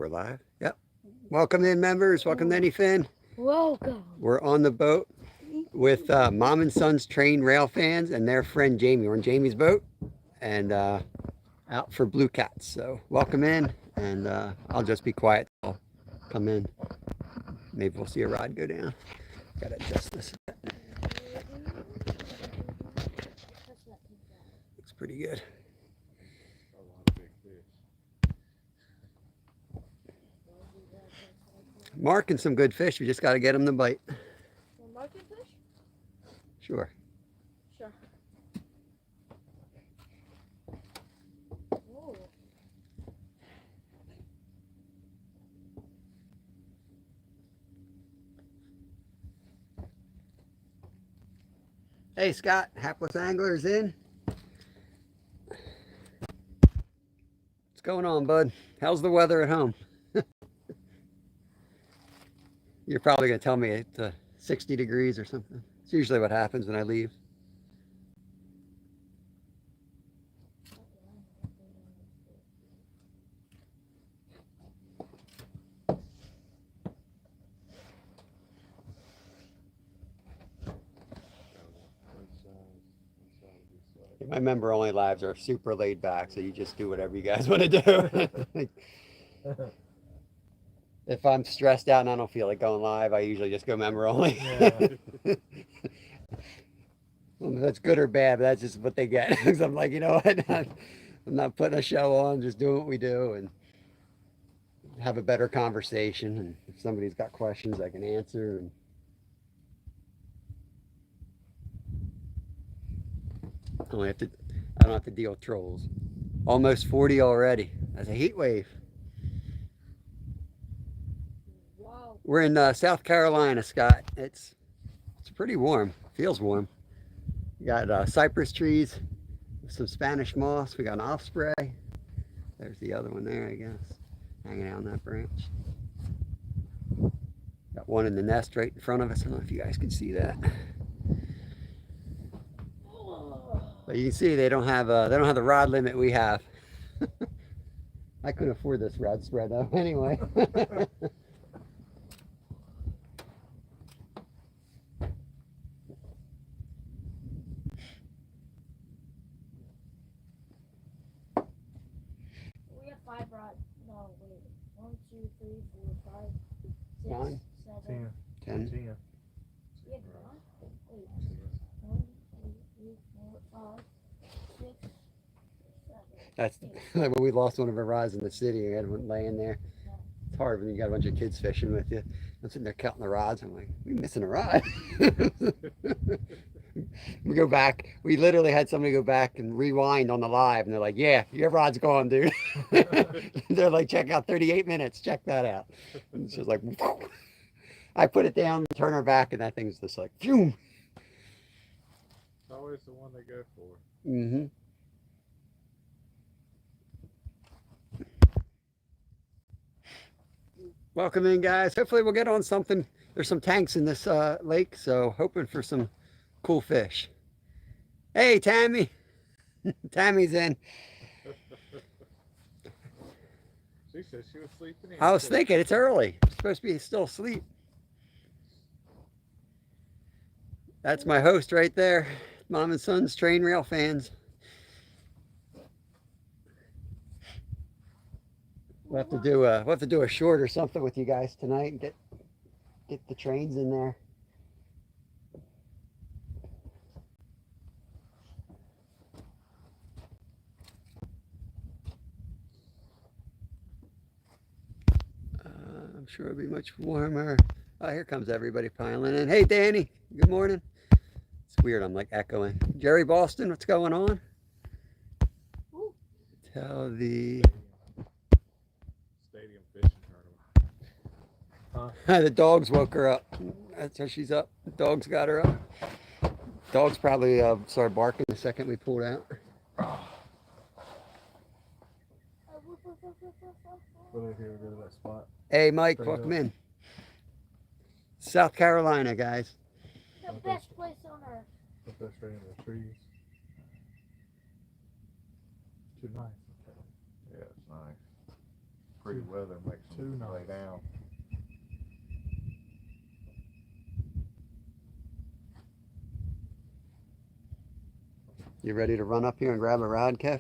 we're live. Yep. Welcome in, members. Welcome to Anyfin. Welcome. We're on the boat with Mom and Son's Train Rail fans and their friend Jamie. We're on Jamie's boat and out for Blue Cats. So welcome in, and I'll just be quiet. I'll come in. Maybe we'll see a rod go down. Gotta adjust this. Looks pretty good. Marking some good fish. We just got to get them to bite. Market fish? Sure. Sure. Ooh. Hey, Scott. Hapless Anglers in. What's going on, bud? How's the weather at home? You're probably going to tell me it's 60 degrees or something. It's usually what happens when I leave. My member only lives are super laid back, so you just do whatever you guys want to do. If I'm stressed out and I don't feel like going live, I usually just go member only. Yeah. Well, that's good or bad, but that's just what they get. So I'm like, you know what? I'm not putting a show on, just doing what we do and have a better conversation. And if somebody's got questions, I can answer. And I don't have to deal with trolls. Almost 40 already. That's a heat wave. Wow. We're in South Carolina, Scott. It's pretty warm. Feels warm. We got cypress trees, some Spanish moss. We got an osprey. There's the other one there, I guess, hanging out on that branch. Got one in the nest right in front of us. I don't know if you guys can see that. But you can see they don't have the rod limit we have. I couldn't afford this rod spread though. Anyway. We have 5 rods. No, wait. 1, 2, 3, 4, 5, 6, 9, 7, 10. We have 9? Wait. 1, 2, 3, 4, 5, 6, 7. That's like when we lost one of our rods in the city. We had one laying there. It's hard when you got a bunch of kids fishing with you. I'm sitting there counting the rods. I'm like, we missing a rod. We go back. We literally had somebody go back and rewind on the live, and they're like, "Yeah, your rod's gone, dude." They're like, "Check out 38 minutes. Check that out." And it's just like, I put it down, turn her back, and that thing's just like, phew. It's always the one they go for. Mm-hmm. Welcome in, guys. Hopefully we'll get on something. There's some tanks in this lake, so hoping for some cool fish. Hey, Tammy. Tammy's in. She said she was sleeping in. I was thinking it's early. I'm supposed to be still asleep. That's my host right there. Mom and Son's Train Rail fans. We'll have to do a short or something with you guys tonight and get the trains in there. I'm sure it'll be much warmer. Oh, here comes everybody piling in. Hey, Danny. Good morning. It's weird. I'm like echoing. Jerry Boston, what's going on? Ooh. Tell the Stadium fishing tournament. the dogs woke her up. That's how she's up. The dogs got her up. Dogs probably started barking the second we pulled out. We'll go to that spot. Hey, Mike, welcome in. South Carolina, guys. The best place on earth. Put that straight in the trees. Too nice. Yeah, it's nice. pretty weather makes them Too lay nice. down. You ready to run up here and grab a rod, Kev?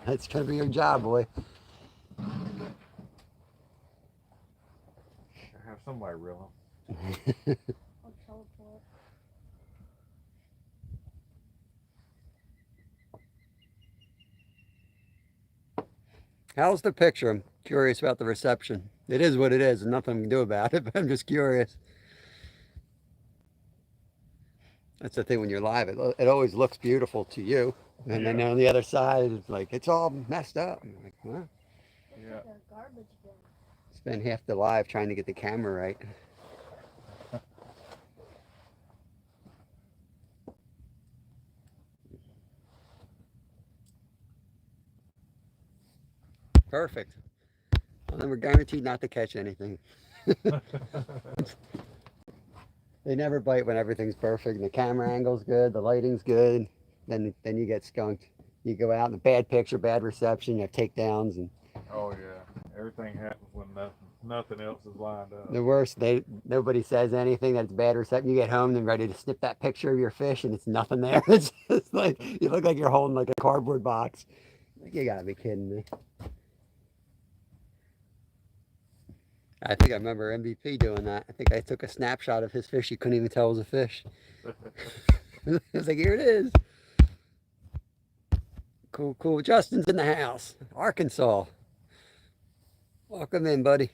That's gonna be your job, boy. Have somebody reel I'll teleport. How's the picture? I'm curious about the reception. It is what it is, and nothing we can do about it, but I'm just curious. That's the thing when you're live, it always looks beautiful to you. And then on the other side, it's like, it's all messed up. I'm like, well, Looks Yeah. like a garbage bin. spend half the live trying to get the camera right. Perfect. Well, then we're guaranteed not to catch anything. They never bite when everything's perfect and the camera angle's good, the lighting's good. Then you get skunked. You go out in a bad picture, bad reception, you have takedowns, and Oh yeah, everything happens when nothing else is lined up. the worst, nobody says anything that's bad reception. You get home and ready to snip that picture of your fish and it's nothing there. It's just like you look like you're holding like a cardboard box. Like, you gotta be kidding me. I think I remember MVP doing that. I think I took a snapshot of his fish. You couldn't even tell it was a fish. It was like, here it is. Cool, cool. Justin's in the house. Arkansas. Welcome in, buddy.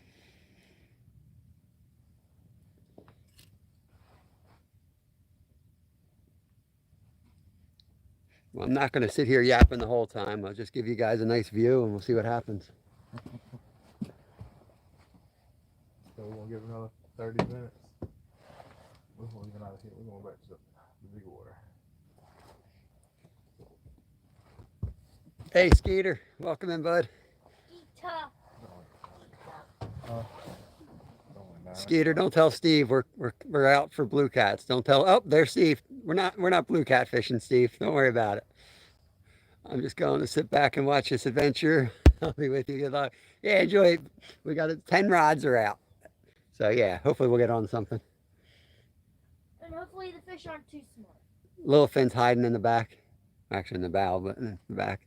Well, I'm not going to sit here yapping the whole time. I'll just give you guys a nice view and we'll see what happens. So we're gonna give it another 30 minutes. We're leaving out of here. We're going back to the big water. Hey, Skeeter. Welcome in, bud. Ita. Only 9 Skeeter, don't tell Steve we're out for blue cats. Don't tell. Oh, there's Steve. We're not blue cat fishing, Steve. Don't worry about it. I'm just going to sit back and watch this adventure. I'll be with you. Good luck. Yeah, enjoy it. We got 10 rods are out. So yeah, hopefully we'll get on something. And hopefully the fish aren't too small. Little fin's hiding in the back. Actually in the bow, but in the back.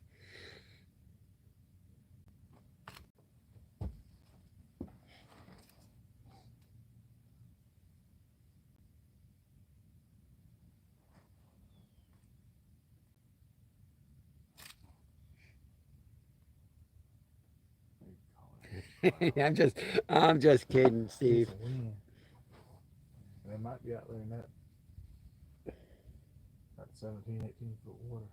I'm just kidding, Steve. It's a wind. And they might be out there in that 17, 18-foot water.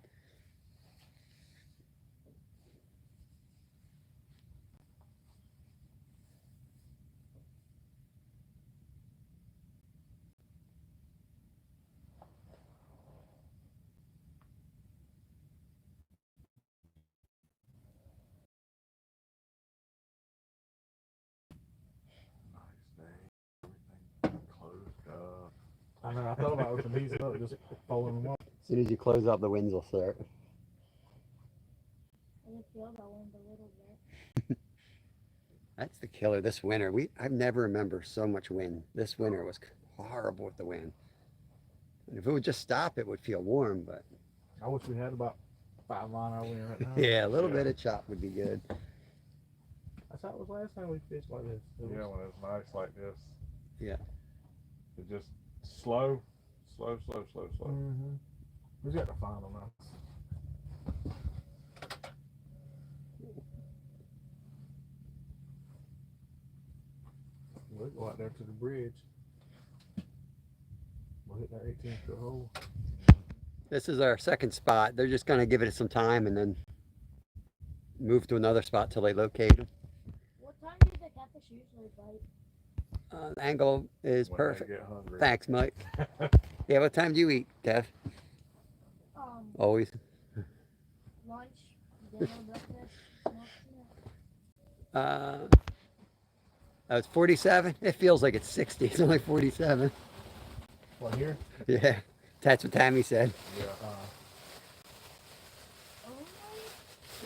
Nice day. Everything closed up. I know. I thought about opening these up, just folding them up. As soon as you close up, the winds will start. I can feel that wind a little bit. That's the killer this winter. I've never remember so much wind. This winter was horrible with the wind. And if it would just stop, it would feel warm, but I wish we had about 5 mile-an-hour wind right now. yeah, a little Yeah. bit of chop would be good. That's how it was last time we fished like this. It Yeah, was- when it's nice like this. Yeah. It just slow. Mhm. We just got to find them now. We'll go out there to the bridge. We'll hit that 18-foot hole. This is our second spot. They're just going to give it some time and then move to another spot till they locate them. What time do the catfish usually bite? The angle is When perfect. They get hungry. Thanks, Mike. Yeah, what time do you eat, Kev? Always. Lunch, dinner, breakfast, snack. It's 47. It feels like it's 60. It's only 47. What, here? Yeah, that's what Tammy said. Yeah. Only?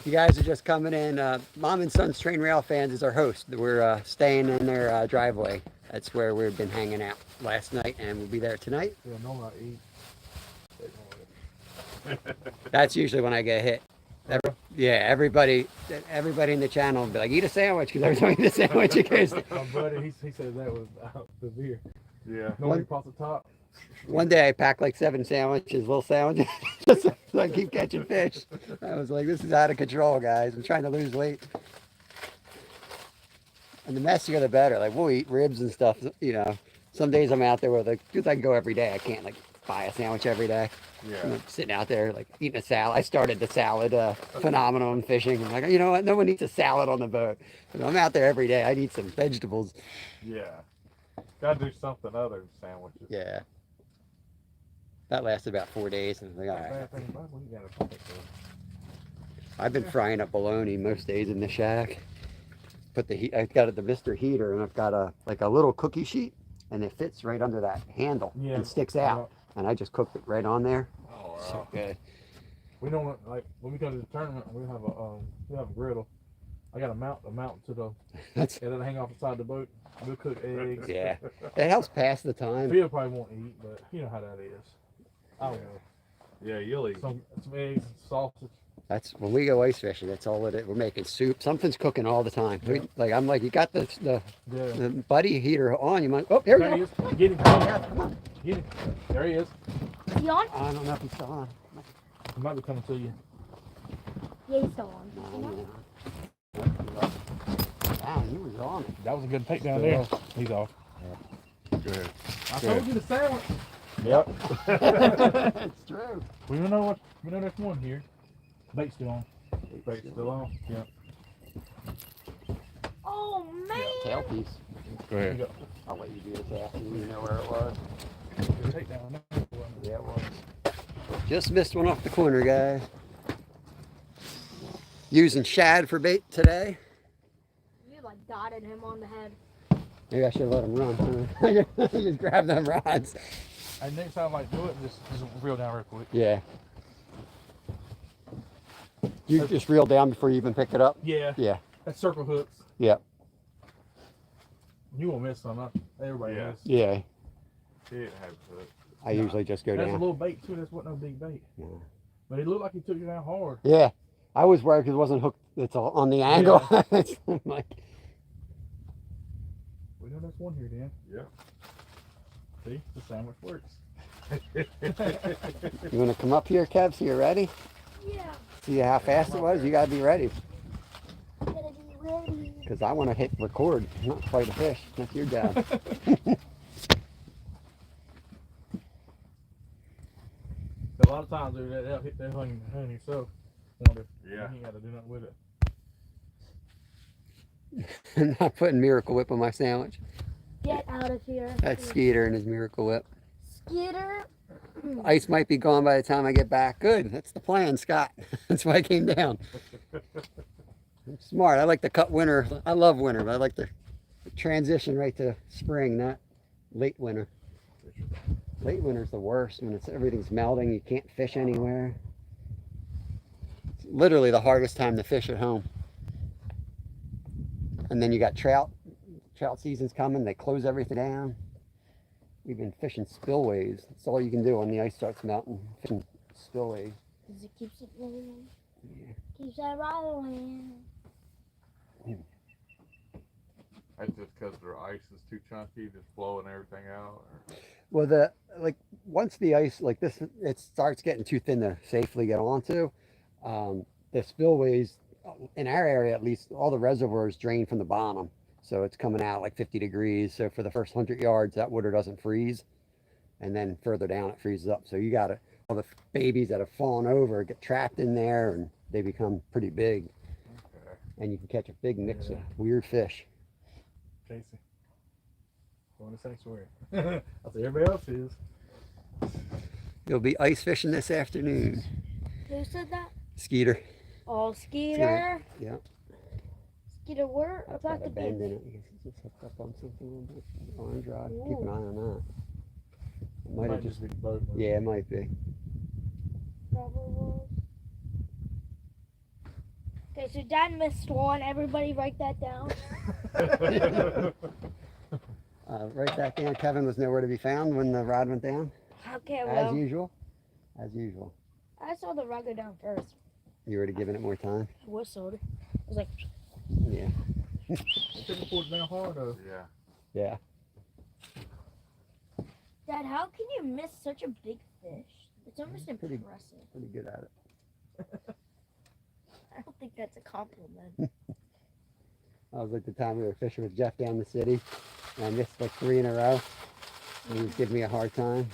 you guys are just coming in, Mom and Son's Train Rail Fans is our host. We're staying in their driveway. That's where we've been hanging out last night, and we'll be there tonight. Yeah, normally I eat. That's usually when I get hit. Yeah, everybody in the channel will be like, eat a sandwich, because every time you eat a sandwich, it goes. My buddy, he said that was the beer. Yeah. Nobody pops the top. One day I packed like 7 sandwiches, little sandwiches, just so I keep catching fish. I was like, this is out of control, guys. I'm trying to lose weight. And the messier the better. Like, we'll eat ribs and stuff, you know. Some days I'm out there with, like, because I can go every day. I can't, like, buy a sandwich every day. Yeah. I'm sitting out there, like, eating a salad. I started the salad phenomenon fishing. I'm like, you know what? No one eats a salad on the boat. But I'm out there every day. I need some vegetables. Yeah. Gotta do something other than sandwiches. Yeah. That lasted about 4 days. And I was like, all right. Bad thing about it, you gotta pump it, though. I've been frying up bologna most days in the shack. Put the heat. I've got the Mr. Heater, and I've got a little cookie sheet, and it fits right under that handle Yeah. and sticks out. And I just cooked it right on there. Oh, So wow. good. We don't want, like, when we go to the tournament, we have a griddle. I got a mount to the, That's it'll hang off the side of the boat. We'll cook eggs. yeah. It helps pass the time. Phil probably won't eat, but you know how that is. I don't know. Yeah, you'll eat. Some eggs, sausage. That's when we go ice fishing. That's all it is. We're making soup. Something's cooking all the time. I'm like, you got the Yeah. buddy heater on. You might. Oh, here we There he go. is. Get him. Come on. Get him. There he is. Is he on? I don't know if he's still on. He might be coming to you. Yeah, he's still on. No, You know? no. Wow, he was on it. That was a good takedown there. He's off. Go ahead. I told you the sandwich. Yep. It's true. We don't know there's one here. Bait's still on. Bait's still on? Yeah. Oh man! Tailpiece. Go Here you ahead. go. I'll let you do this after you know where it was. Good takedown. Yeah, it was. Just missed one off the corner, guys. Using shad for bait today. You like dotted him on the head. Maybe I should let him run. I just grab them rods. And next time, like, do it, just reel down real quick. Yeah. You just reel down before you even pick it up? Yeah. Yeah. That's circle hooks. Yep. You won't miss some, huh? Everybody Yeah. knows. Yeah. He didn't have to. I usually just go That's a down. little bait, too. That's wasn't no big bait. Yeah. But it looked like he took you down hard. Yeah. I was worried because it wasn't hooked. It's all on the angle. It's like, We know there's one here, Dan. Yeah. See? The sandwich works. you want to come up here, Kev? So you're ready? Yeah. See how fast it was? You got to be ready. Gotta be ready. Because I want to hit record, not fight a fish. That's your job. A lot of times they'll hit that hang yourself. Wonder. Yeah. You ain't got to do nothing with it. I'm not putting Miracle Whip on my sandwich. Get out of here. That's Skeeter and his Miracle Whip. Skitter. Ice might be gone by the time I get back. Good. That's the plan, Scott. That's why I came down. I'm smart. I like to cut winter. I love winter, but I like to transition right to spring, not late winter. Late winter's the worst when everything's melting. You can't fish anywhere. It's literally the hardest time to fish at home. And then you got trout. Trout season's coming. They close everything down. We've been fishing spillways. That's all you can do when the ice starts melting. Fishing spillways. Cause it keeps it rolling. Yeah. Keeps that rolling. That's just because their ice is too chunky, just blowing everything out. Or... Well, once the ice like this, it starts getting too thin to safely get onto. The spillways in our area, at least, all the reservoirs drain from the bottom, so it's coming out like 50 degrees. So for the first 100 yards, that water doesn't freeze, and then further down it freezes up. So you got all the babies that have fallen over get trapped in there, and they become pretty big, Okay. and you can catch a big mix of weird fish. Casey. Going to sanctuary. I say everybody else is. You'll be ice fishing this afternoon. Who said that? Skeeter. Oh, Skeeter. Yeah. Skeeter, where Got about a the bend in beach? it. I guess it's just hooked up on something a little bit. Orange rod. Keep an eye on that. It might have just. be the boat. Yeah, it might be. Probably was. Okay, so Dad missed one. Everybody write that down. Right back down. Kevin was nowhere to be found when the rod went down. Okay, As well, usual. As usual. I saw the rod go down first. You already given it more time? I whistled. I was like, Yeah. They should have pulled it down hard though. Yeah. Yeah. Dad, how can you miss such a big fish? It's almost Pretty- impressive. Pretty good at it. I don't think that's a compliment. I was like the time we were fishing with Jeff down the city, and I missed like 3 in a row. And he was giving me a hard time.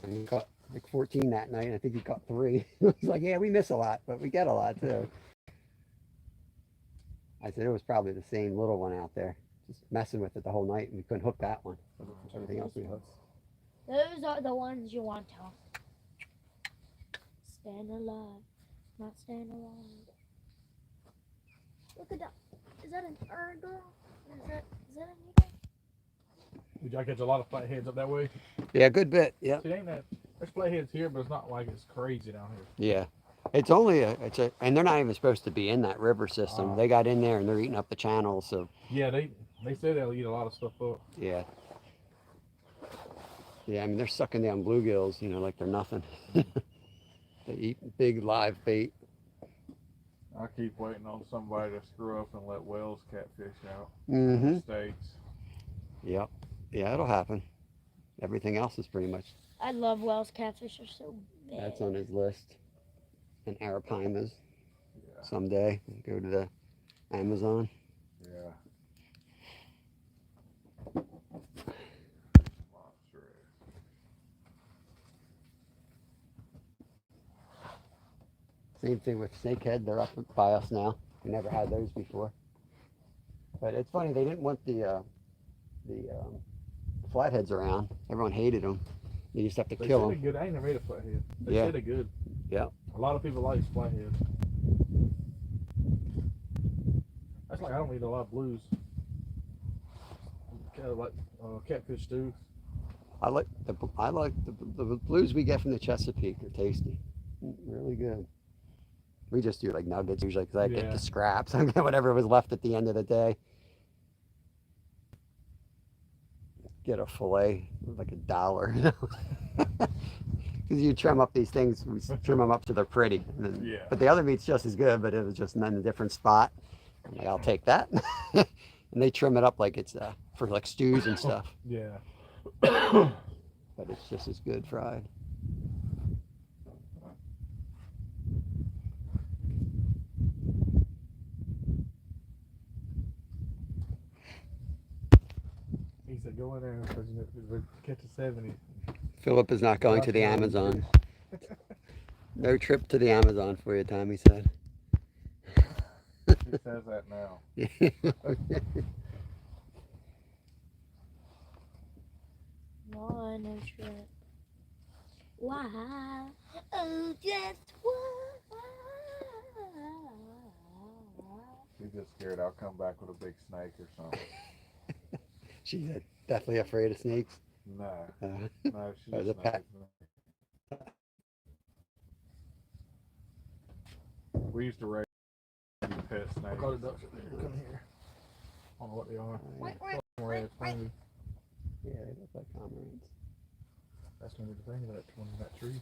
And he caught like 14 that night, and I think he caught 3. I was like, yeah, we miss a lot, but we get a lot too. I said it was probably the same little one out there, just messing with it the whole night, and we couldn't hook that one. Everything else we hooked. Those are the ones you want to hook. Stand alive, not stand alive. Look at that. Is that an girl? Is that a needle? Did y'all catch a lot of flatheads up that way? Yeah, good bit. Yeah. See, ain't that? There's flatheads here, but it's not like it's crazy down here. Yeah. It's only and they're not even supposed to be in that river system. They got in there and they're eating up the channel. So Yeah, they say they'll eat a lot of stuff up. yeah. Yeah, I mean, they're sucking down bluegills, like they're nothing. They eat big live bait. I keep waiting on somebody to screw up and let Wells catfish out Mm-hmm. in the States. Yep. Yeah, it'll happen. Everything else is pretty much, I love Wells catfish. They're so big. that's on his list. And Arapimas Yeah. someday. Go to the Amazon. Yeah. Monster is. Same thing with snakehead. They're up by us now. We never had those before. But it's funny, they didn't want the flatheads around. Everyone hated them. You just have to They kill say them. they're good. I ain't never ate a flathead. They Yeah. say they're good. Yeah. A lot of people like flatheads. That's like I don't eat a lot of blues. Kind of like catfish stew. I like the blues we get from the Chesapeake are tasty, really good. We just do like nuggets usually because I get Yeah. the scraps. I get whatever was left at the end of the day. Get a fillet like $1, because you trim up these things. We trim them up so they're pretty. And then, Yeah. But the other meat's just as good, but it was just in a different spot. I'm like, I'll take that. And they trim it up like it's for like stews and stuff. Yeah. But it's just as good fried. He said go in there because we're catching 70. Philip is not going to the Watch out. Amazon. No trip to the Amazon for you, Tom, he said. He says that now. No, no trip. Why? Oh, just why? She's just scared I'll come back with a big snake or something. She's definitely afraid of snakes. No. Uh, No, she's Or a the pet. snake. We used to raise pet I snakes. caught a duck there. Come here. I don't know what they are. Red, maybe. yeah, they look like cormorants. That's gonna be the thing of that one in that tree.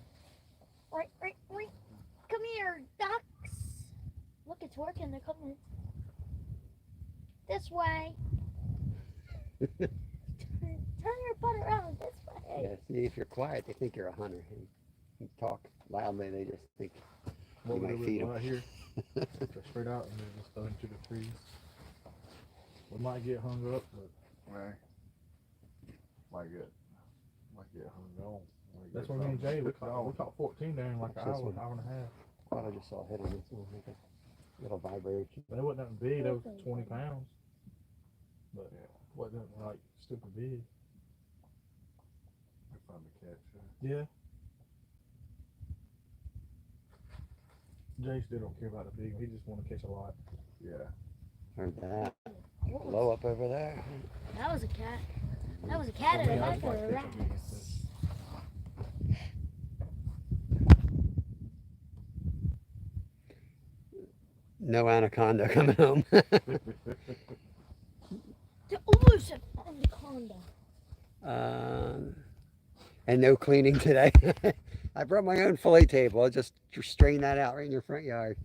Right. Come here, ducks. Look, it's working. They're coming. This way. Turn your butt around this way. Yeah, see, if you're quiet, they think you're a hunter. You talk loudly, they just think What You we might do feed with 'em. right here. Go straight out and then just throw into the trees. We might get hung up, but Right. Might get hung on. Might that's get what me and something Jay we hooked caught. on. We caught 14 there in like an What's this hour, one? hour and a half. I thought I just saw a hit on this one, like a little vibration. But it wasn't nothing big. That was 20 pounds. But it wasn't like stupid big. They're fun to catch. Yeah. Jay still don't care about the big one. He just want to catch a lot. Yeah. Heard that. What was- Low up over there. That was a cat. That was a cat For and me, a I rat just like or a catching big rat. fish. no anaconda coming home. The elusive anaconda. And no cleaning today. I brought my own fillet table. I'll just strain that out right in your front yard.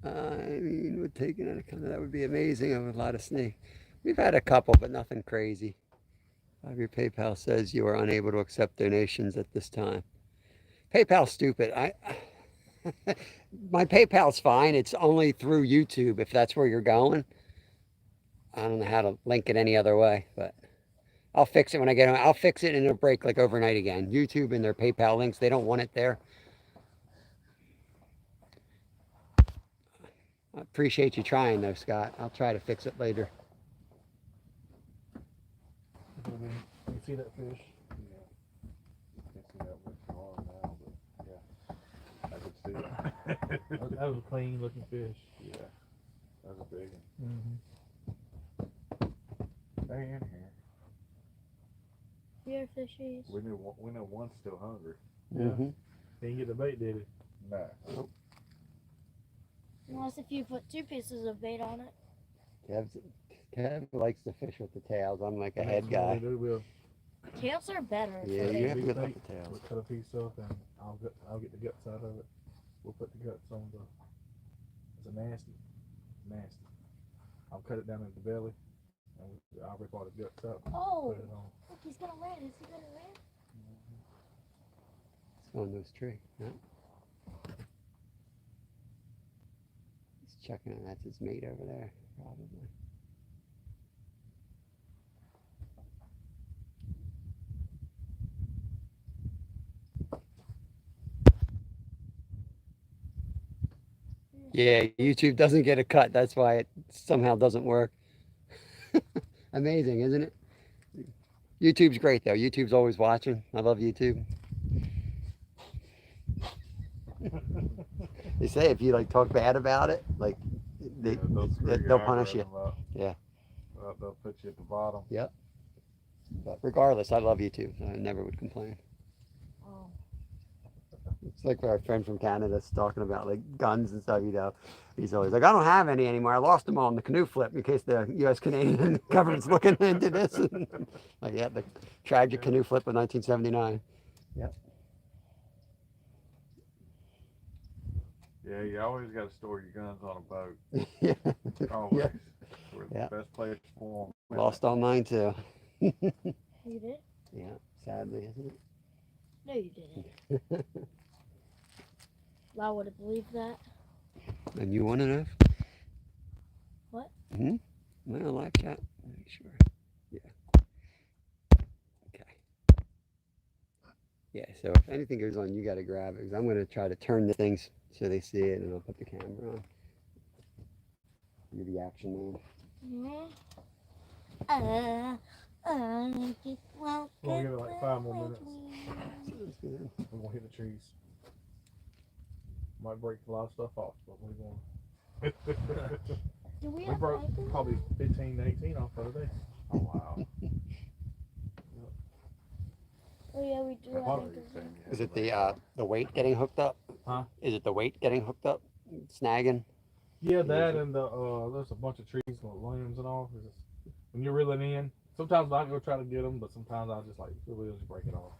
I mean, with taking anaconda, that would be amazing. I have a lot of snake. We've had a couple, but nothing crazy. Your PayPal says you are unable to accept donations at this time. PayPal's stupid. My PayPal's fine. It's only through YouTube if that's where you're going. I don't know how to link it any other way, but I'll fix it when I get home. I'll fix it and it'll break like overnight again. YouTube and their PayPal links, they don't want it there. I appreciate you trying though, Scott. I'll try to fix it later. You see that fish? Can't see that much arm now, but yeah, I could see it. That was a clean looking fish. Yeah, that was a big one. Mm-hmm. They in here. Here, fishies. We know one's still hungry. Yeah. Mm-hmm. He didn't get the bait, did he? Nah. Unless if you put 2 pieces of bait on it. Kev likes to fish with the tails. I'm like a That's head what guy. we do. We'll Tails are better. Yeah, for you bait. have to big get bait, the tails. We'll cut a piece off and I'll get the guts out of it. We'll put the guts on the. It's a nasty. I'll cut it down in the belly and I'll rip all the guts up. Oh, Put it on. look, he's gonna land. Is he gonna land? It's on those tree. No? He's checking on that's his mate over there, probably. Yeah, YouTube doesn't get a cut. That's why it somehow doesn't work. Amazing, isn't it? YouTube's great though. YouTube's always watching. I love YouTube. They say if you like talk bad about it, like Yeah, screw your they'll punish you. algorithm up. Yeah. They'll put you at the bottom. But regardless, I love YouTube. I never would complain. Oh. It's like our friend from Canada's talking about like guns and stuff, you know. He's always like, I don't have any anymore. I lost them all in the canoe flip in case the U.S. Canadian government's looking into this. Like, yeah, the tragic canoe flip of 1979. Yeah, you always got to store your guns on a boat. Yeah. Always. Yeah. We're Yeah. the best place for them. Lost all mine too. You did? Yeah, sadly, isn't it? No, you didn't. I would have believed that. And you want to know? What? Hmm? Well, live chat. Make sure. Yeah. Okay. Yeah, so if anything goes on, you got to grab it. Because I'm going to try to turn the things so they see it, and I'll put the camera on. You're the action man. Just welcome We'll give it like 5 more minutes. Sounds good. We're gonna hit the trees. Might break a lot of stuff off, but we're going. Do we We have broke anchors? probably 15 to 18 off the other day. Oh, wow. Oh yeah, we do I have thought you anchors. were saying you Is had it the weight getting hooked up? Huh? Is it the weight getting hooked up? Snagging? Yeah, that and the there's a bunch of trees with limbs and all. It's just, when you're reeling in, sometimes I go try to get them, but sometimes I just like really just break it off.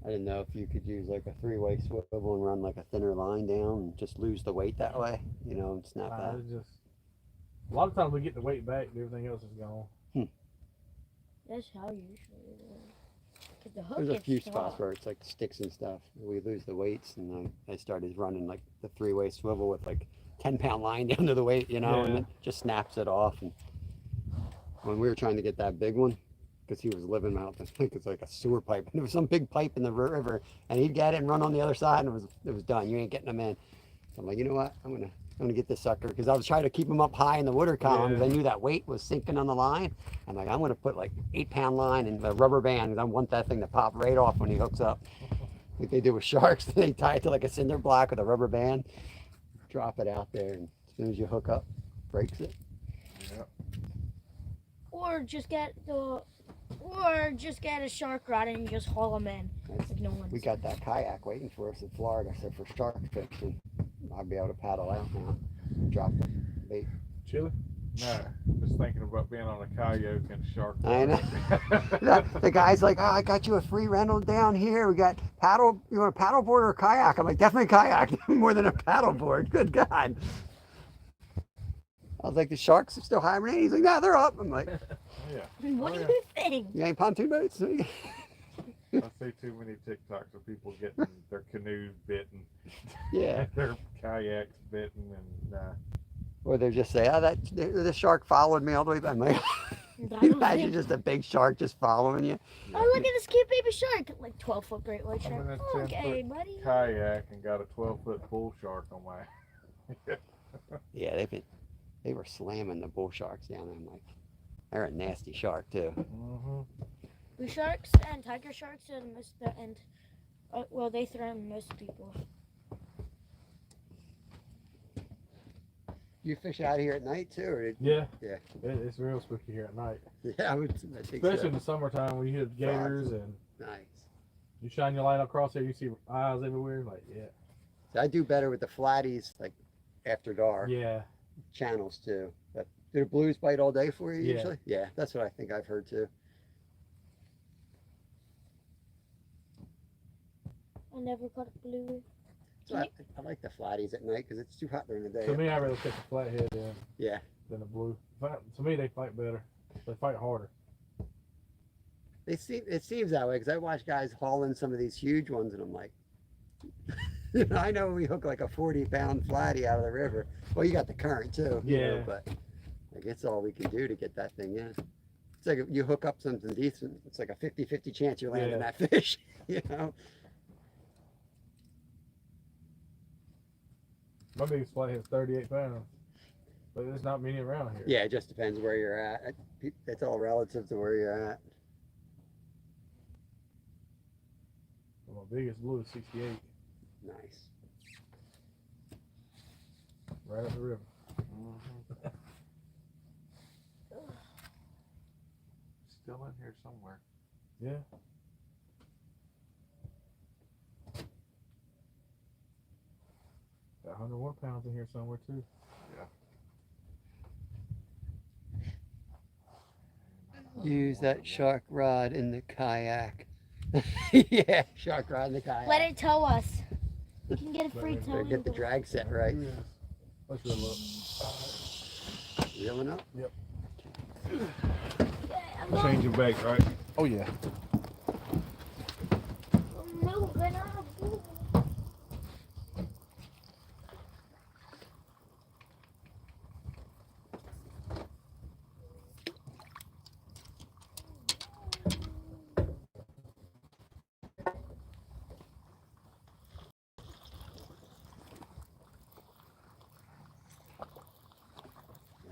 I didn't know if you could use like a 3-way swivel and run like a thinner line down and just lose the weight that way, you know, and snap that. It's just a lot of times we get the weight back, and everything else is gone. That's how you usually do it. 'Cause the hook There's a gets few stuck. spots where it's like sticks and stuff. We lose the weights, and I started running like the 3-way swivel with like 10-pound line down to the weight, you know, and Yeah. it just snaps it off. And when we were trying to get that big one, because he was living out, I think it's like a sewer pipe, and there was some big pipe in the river, and he'd get it and run on the other side, and it was done. You ain't getting them in. So I'm like, you know what? I'm gonna get this sucker, because I was trying to keep him up high in the water column, because I knew that weight was sinking on the line. I'm like, I'm gonna put like 8-pound line and a rubber band, because I want that thing to pop right off when he hooks up. Like they do with sharks, they tie it to like a cinder block with a rubber band, drop it out there, and as soon as you hook up, breaks it. Yeah. Or just get the Or just get a shark rod and just haul them in. That's- Like no one's. We got that kayak waiting for us in Florida, so for shark fishing, I'll be able to paddle out now. Drop the bait. Chili? No, just thinking about being on a kayak and shark. I know. The guy's like, "Oh, I got you a free rental down here. We got paddle. You want a paddle board or a kayak?" I'm like, "Definitely kayak, more than a paddle board." Good God. I was like, "The sharks are still hibernating." He's like, "No, they're up." I'm like, Yeah, What Oh, do yeah. you think? "You ain't pontoon boats?" I see too many TikToks of people getting their canoes bitten, Yeah. their kayaks bitten, and nah. Or they're just say, "Oh, the shark followed me all the way back." I'm like, I don't imagine think- just a big shark just following you. Oh, look at this cute baby shark. Like 12-foot great white I'm shark. in a Okay, 10-foot buddy. kayak and got a 12-foot bull shark on my. Yeah, they were slamming the bull sharks down. I'm like, they're a nasty shark too. Mm-hmm. Blue sharks and tiger sharks are the most, well, they threaten most people. You fish out here at night too, or Yeah. Yeah. It's real spooky here at night. yeah, I think Especially so. in the summertime when you hear the gators and Nice. you shine your light across there, you see eyes everywhere. Like, yeah. So I do better with the flatties, like after dark Yeah. channels too. But do the blues bite all day for you Yeah. usually? Yeah, that's what I think I've heard too. I never caught a blue. So I like the flatties at night because it's too hot during the day. To me, I'd rather catch a flathead than, Yeah. than a blue. To me, they fight better. They fight harder. It seems that way because I watch guys hauling some of these huge ones and I'm like, I know we hook like a 40-pound flatty out of the river. Well, you got the current too. You know, Yeah. but like it's all we can do to get that thing in. It's like if you hook up something decent, it's like a 50-50 chance you're landing Yeah. that fish. You know? My biggest flathead's 38 pounds. But there's not many around here. Yeah, it just depends where you're at. It's all relative to where you're at. My biggest blue is 68, Nice. right up the river. Mm-hmm. Still in here somewhere. Yeah. Got 101 pounds in here somewhere too. Use that shark rod in the kayak. Yeah, shark rod in the kayak. Let it tow us. We can get a free Better Better towing. get the drag set right. Let's reel up. Reeling up. Changing bait, right? Oh yeah. Moving up.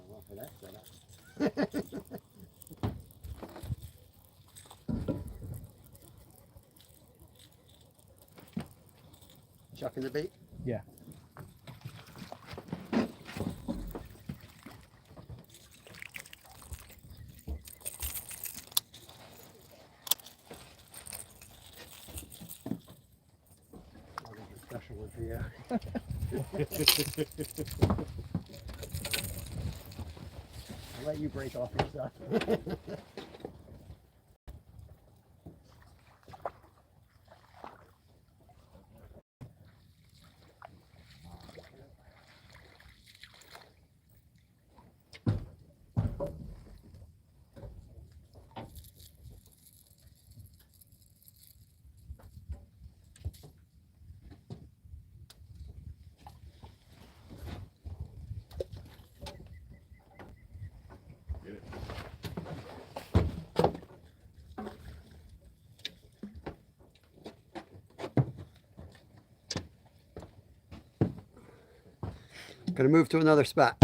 Well, for that setup. Chucking the bait? Yeah. I'll get a special one for you. I'll let you break off your stuff. Gonna move to another spot.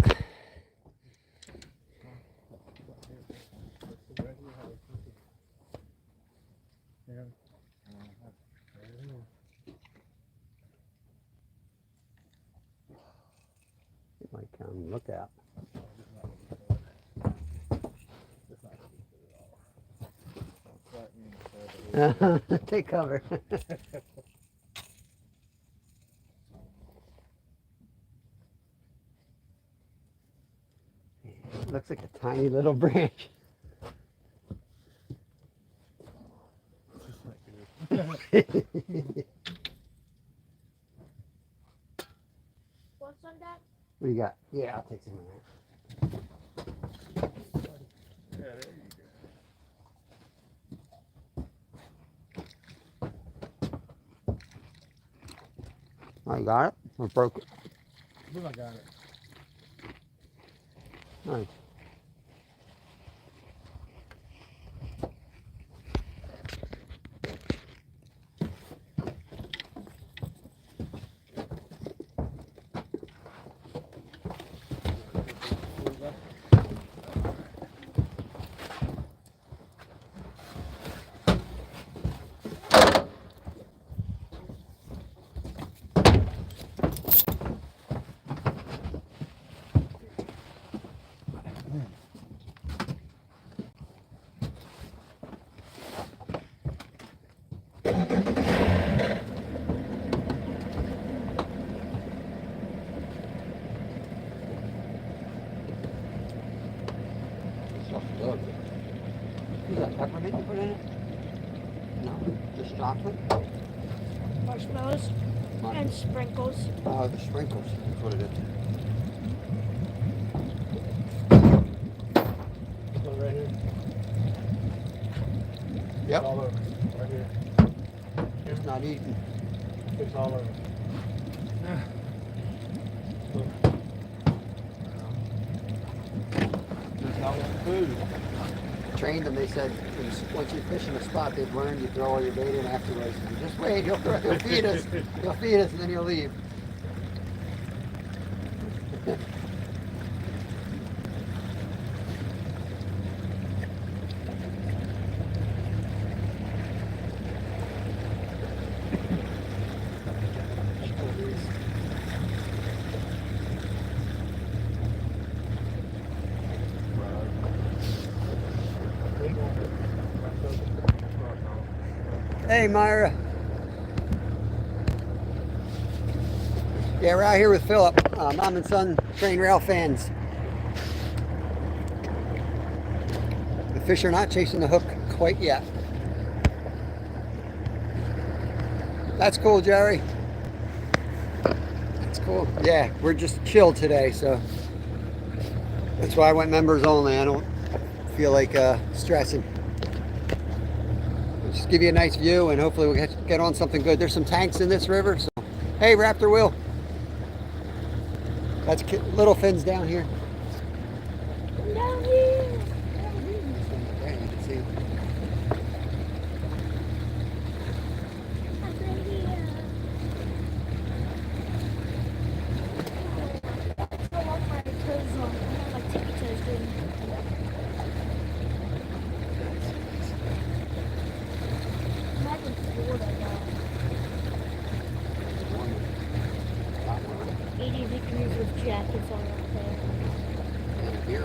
It might come. Look out. Take cover. Looks like a tiny little branch. What's on that? What do you got? Yeah, I'll take some of that. Yeah, there you Oh, you got it? Or broke it? I think I got it. Nice. Is that peppermint you put in it? No, just chocolate? Marshmallows and sprinkles. Oh, the sprinkles. That's what it is. So right here. Yep. It's all over. Right here. It's not eating. It's all over. There's not one food. Trained them, they said, once you fish in a spot, they've learned you throw all your bait in afterwards. You just wait, he'll feed us. He'll feed us and then he'll leave. Hey, Myra. Yeah, we're out here with Philip, Mom and Son Train Rail fans. The fish are not chasing the hook quite yet. That's cool, Jerry. That's cool. Yeah, we're just chilled today, so that's why I went members only. I don't feel like stressing. Just give you a nice view, and hopefully we'll get on something good. There's some tanks in this river, so hey, Raptor Will. That's little fins down here. Down here. There you can see. Up in here. I want my toes on. I want my tippy toes doing. Imagine Florida now. 80 degrees with jackets on up there.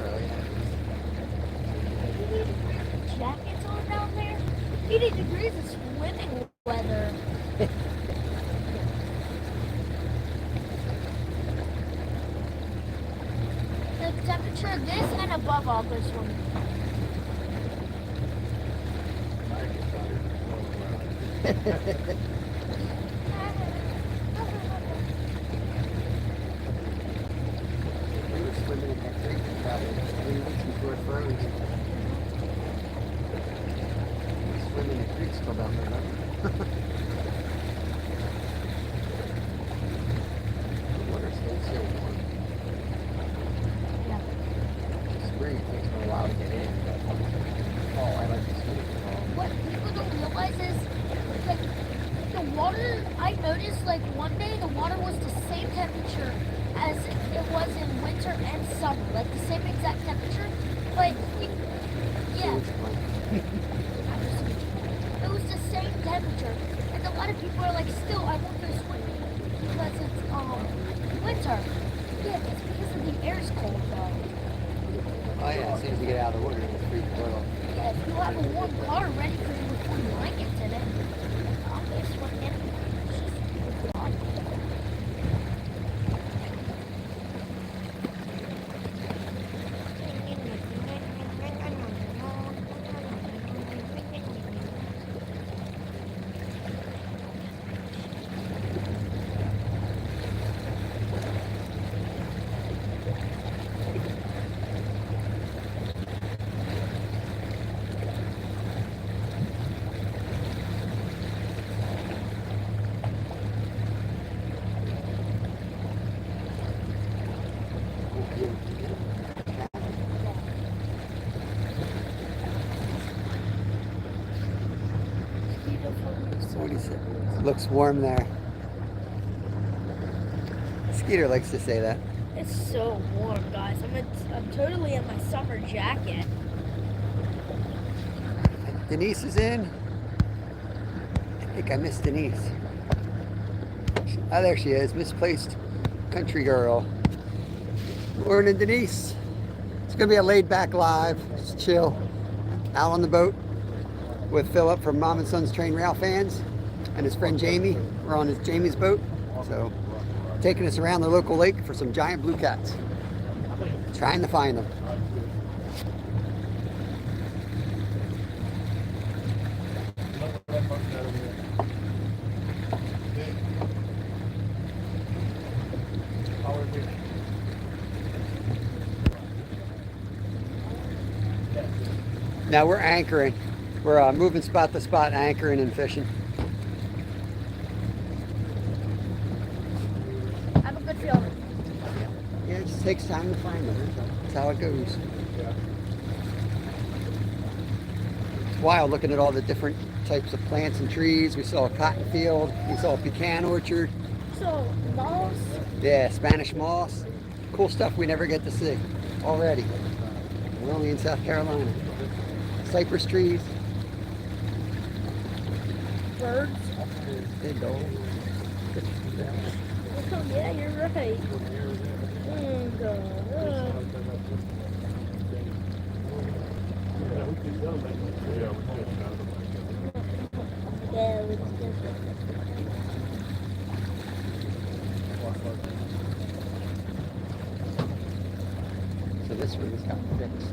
Jackets on down there? 80 degrees is swimming weather. The temperature of this and above all this one. We were swimming in that creek for probably 3 weeks before it froze. We swim in the creeks till about November. The water's still so warm. Yeah. Spring it takes me a while to get in, but fall, I like to swim in the fall. What people don't realize is, like, the water, I noticed, like, one day the water was the same temperature as it was in winter and summer. Like, the same exact temperature. But, yeah. It was the same temperature. And a lot of people are like, still, I won't go swimming because it's, winter. Yeah, it's because of the air's cold, though. Oh yeah, as soon as you get out of the water, it's pretty cold. Yeah, if you have a warm car ready for you with one blanket today. So what do you say? Looks warm there. Skeeter likes to say that. It's so warm, guys. I'm totally in my summer jacket. Denise is in. I think I missed Denise. Oh, there she is. Misplaced country girl. Morning, Denise. It's going to be a laid-back live. Just chill. Out on the boat with Philip from Mom and Sons Train Rail Fans and his friend Jamie. We're on Jamie's boat. So, taking us around the local lake for some giant blue cats. Trying to find them. Now we're anchoring. We're moving spot to spot, anchoring and fishing. I have a good feeling. Yeah, it just takes time to find them. That's how it goes. It's wild looking at all the different types of plants and trees. We saw a cotton field. We saw a pecan orchard. So, moss. Yeah, Spanish moss. Cool stuff we never get to see already. We're only in South Carolina. Cypress trees. Birds. They go. Oh, yeah, you're right. Oh, God. Yeah, we just did that. So this one just got fixed.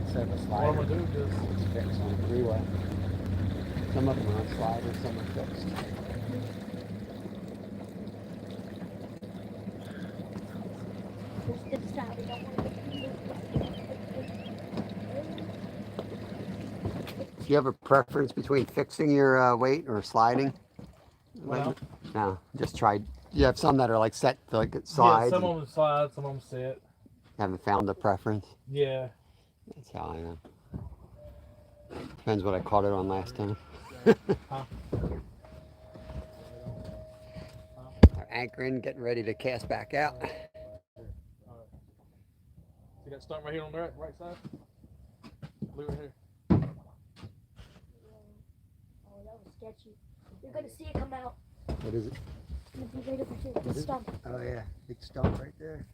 Instead of a What I'm slider, gonna do is it's fixed on a three-way. Some of them are on sliders, some are fixed. Just get started. Don't want Do you have a preference between fixing your weight or sliding? Well, No, just tried. You have some that are like set to like slides. yeah, some and of them slide, some of them sit. haven't found a preference. Yeah. That's how I am. Depends what I caught it on last time. Huh? Our anchoring, getting ready to cast back out. See that stump right here on the right side? Look right here. Oh, that was sketchy. You're gonna see it come out. What is it? It's gonna be right over here. Is The it? stump. Oh yeah, big stump right there.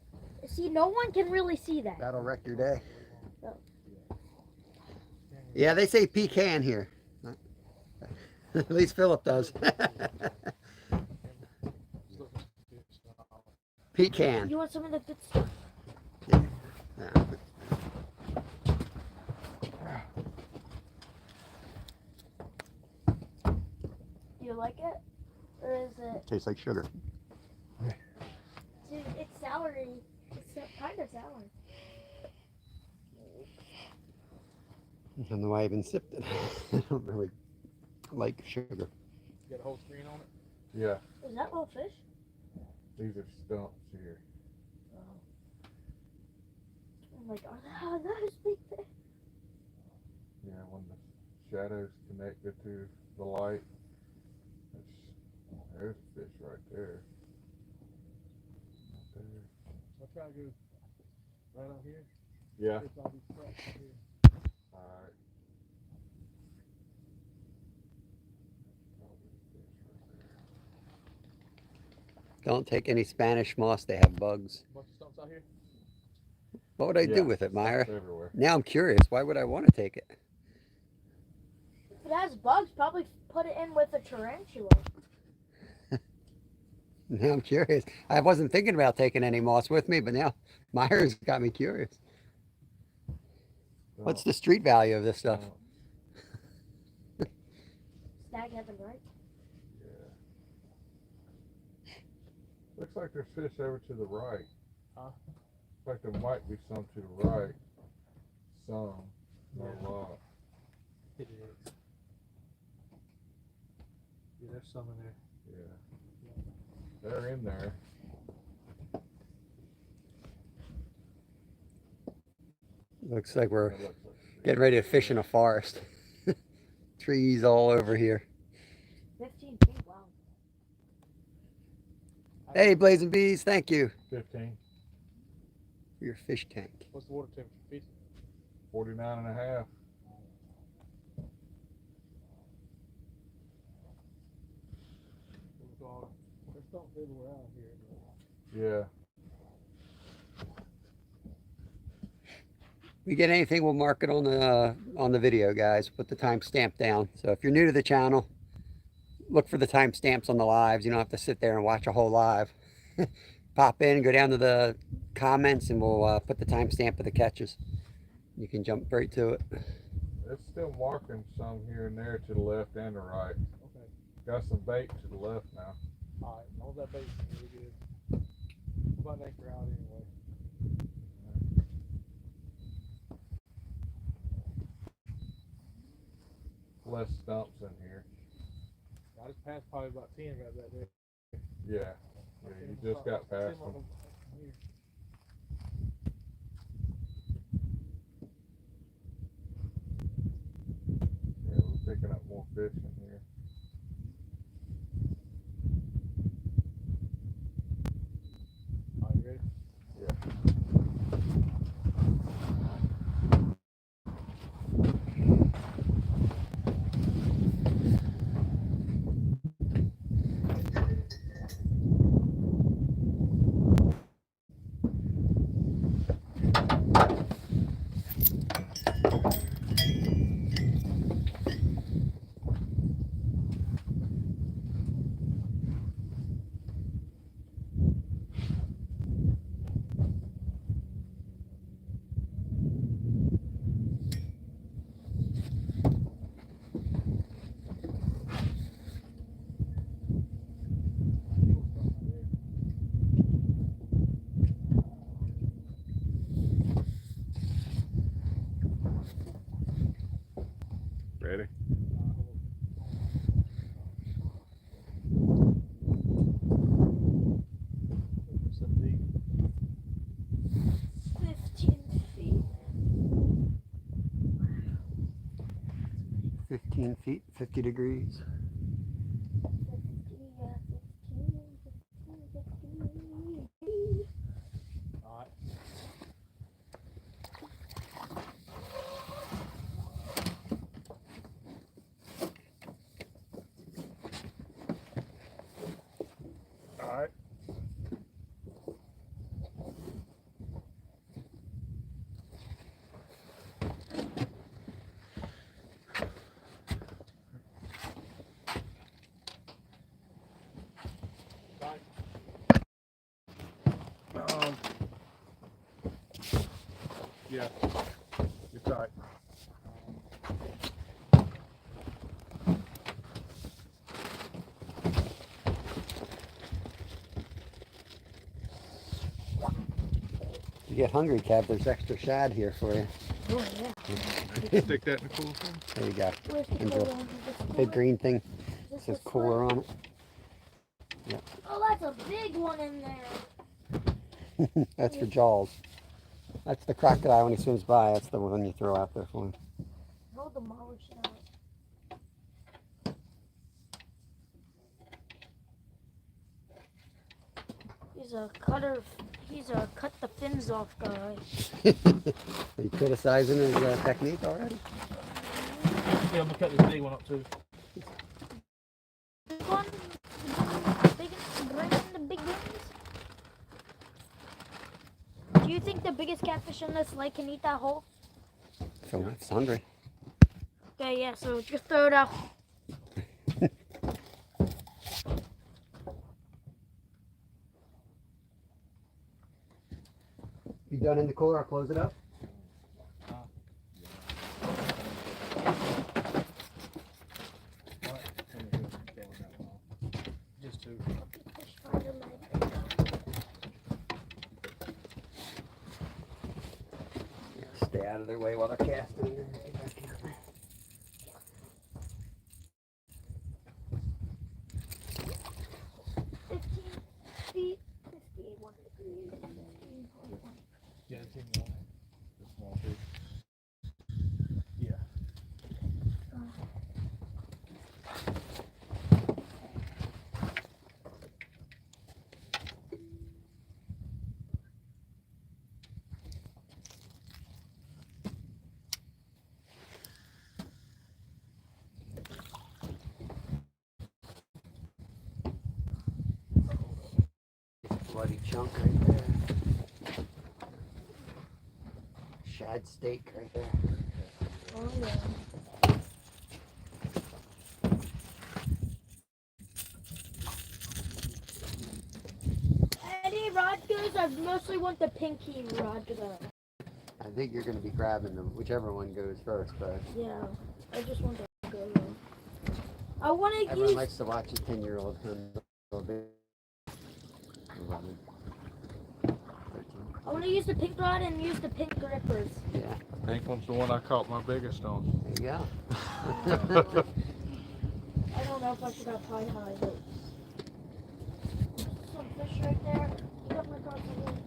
See, no one can really see that. That'll wreck your day. Oh. Yeah, they say pecan here. At least Philip does. Pecan. You want some of the good stuff? Yeah. Do you like it? Or is it? Tastes like sugar. Dude, it's soury. It's kind of sour. I don't know why I even sipped it. I don't really like sugar. You got a whole screen on it? Yeah, Is that little fish? these are stumps here. I'm like, are those big fish? Yeah, when the shadows connected to the light, there's a fish right there. Right there. I'll try to go right out here. Yeah. It's all these cracks right here. Alright. Don't take any Spanish moss. They have bugs. Bunch of stumps out here. What would I Yeah, do with it, Myra? It's everywhere. Now I'm curious. Why would I want to take it? If it has bugs, probably put it in with a tarantula. Now I'm curious. I wasn't thinking about taking any moss with me, but now Myra's got me curious. What's the street value of this stuff? Snag heaven, right? Yeah. Looks like there's fish over to the right. Huh? Looks like there might be some to the right. Some. Not a lot. It is. Yeah, there's some in there. Yeah. They're in there. Looks like we're It looks like getting ready to fish in a forest. trees all over here. 15 feet, wow. Hey, Blazing Bees, thank you 15, for your fish tank. What's the water temperature? 50? 49 and a half. There's something everywhere out here. Yeah. We get anything, we'll mark it on the video, guys. Put the timestamp down. So if you're new to the channel, look for the timestamps on the lives. You don't have to sit there and watch a whole live. Pop in, go down to the comments, and we'll put the timestamp of the catches. You can jump right to it. It's still marking some here and there to the left and the right. Okay. Got some bait to the left now. Alright, all that bait's really good. About an acre out anyway. Less stumps in here. I just passed probably about 10 right back there. Yeah. Yeah, you just got past them. Yeah, we're picking up more fish in here. Are you ready? Yeah. Ready? Some deep. 15 feet. 15 feet, 50 degrees. 50, yeah, 15, 15, 15. Alright. Alright. Yeah. It's alright. If you get hungry, Kev, there's extra shad here for you. Oh, yeah. Stick that in the cooler. There you go. Where's the Enjoy. cooler? Is this Big cooler? green thing. Is this Says the cooler slide? on it. Oh, that's a big one in there. That's for Jaws. That's the crocodile when he swims by. That's the one you throw out there for him. He'll demolish that. He's a cutter. He's a cut the fins off guy. Are you criticizing his technique already? Yeah, I'm gonna cut this big one up too. Big one. Big. Bring in the big ones. Do you think the biggest catfish in this lake can eat that whole? So it's hungry. Okay, yeah. So just throw it out. You done in the cooler? I'll close it up. Just two. Fish finder leg. Stay out of their way while they're casting. 15 feet. 51 degrees. 41. Yeah, it's in the small fish. Yeah. bloody chunk right there. Shad steak right there. Oh yeah. Any Rodgers, I mostly want the pinky Rodger. I think you're going to be grabbing them, whichever one goes first, but Yeah, I just want to go. I want to everyone use. likes to watch a 10-year-old hunt a little bit. 11, 13. I want to use the pink rod and use the pink grippers. Yeah, Pink one's the one I caught my biggest on. there you go. I don't know if I should have pie high, but some fish right there. You got my card for me.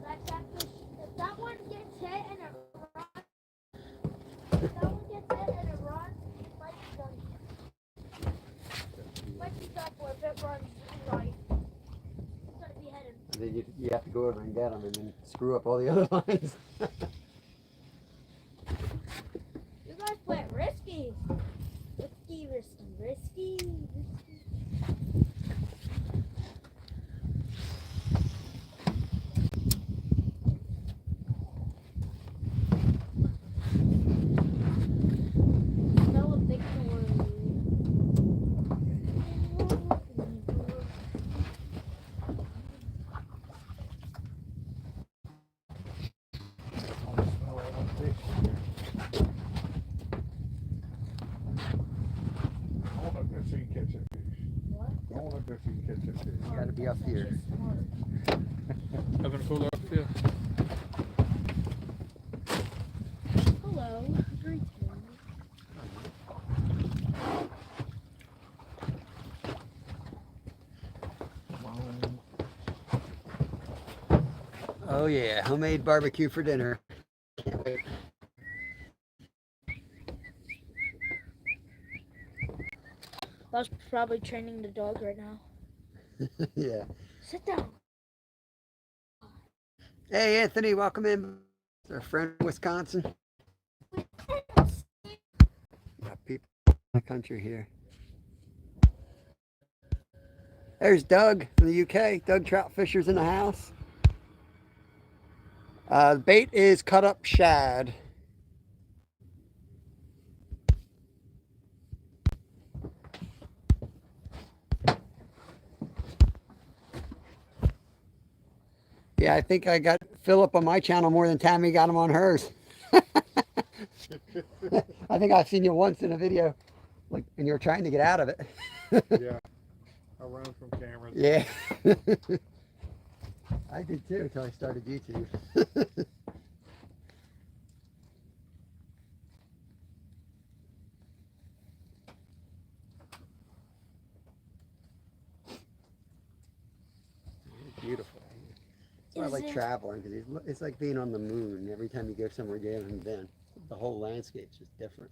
That catfish, if that one gets hit and it runs, if that one gets hit and it runs, it might be done. Might be done for if it runs right. It's gonna be headed. And then you have to go over and get them and then screw up all the other lines. You guys play it risky. Risky, risky, risky, risky. Smell a victory. I don't smell all that fish in here. I don't know if that's so you can catch that fish. What? I don't know if that's so you can catch that fish. You gotta be up here. Having a full up here. Hello. Greetings. Oh yeah, homemade barbecue for dinner. Can't wait. I was probably training the dog right now. Yeah. Sit down. Hey Anthony, welcome in. Our friend from Wisconsin. Got people in the country here. There's Doug from the UK. Doug Trout Fishers in the house. The bait is cut up shad. Yeah, I think I got Philip on my channel more than Tammy got him on hers. I think I've seen you once in a video, like, and you were trying to get out of it. Yeah. I run from cameras. Yeah. I did too until I started YouTube. Beautiful. That's why I like Is it- traveling, because it's like being on the moon. Every time you go somewhere you haven't been, the whole landscape's just different.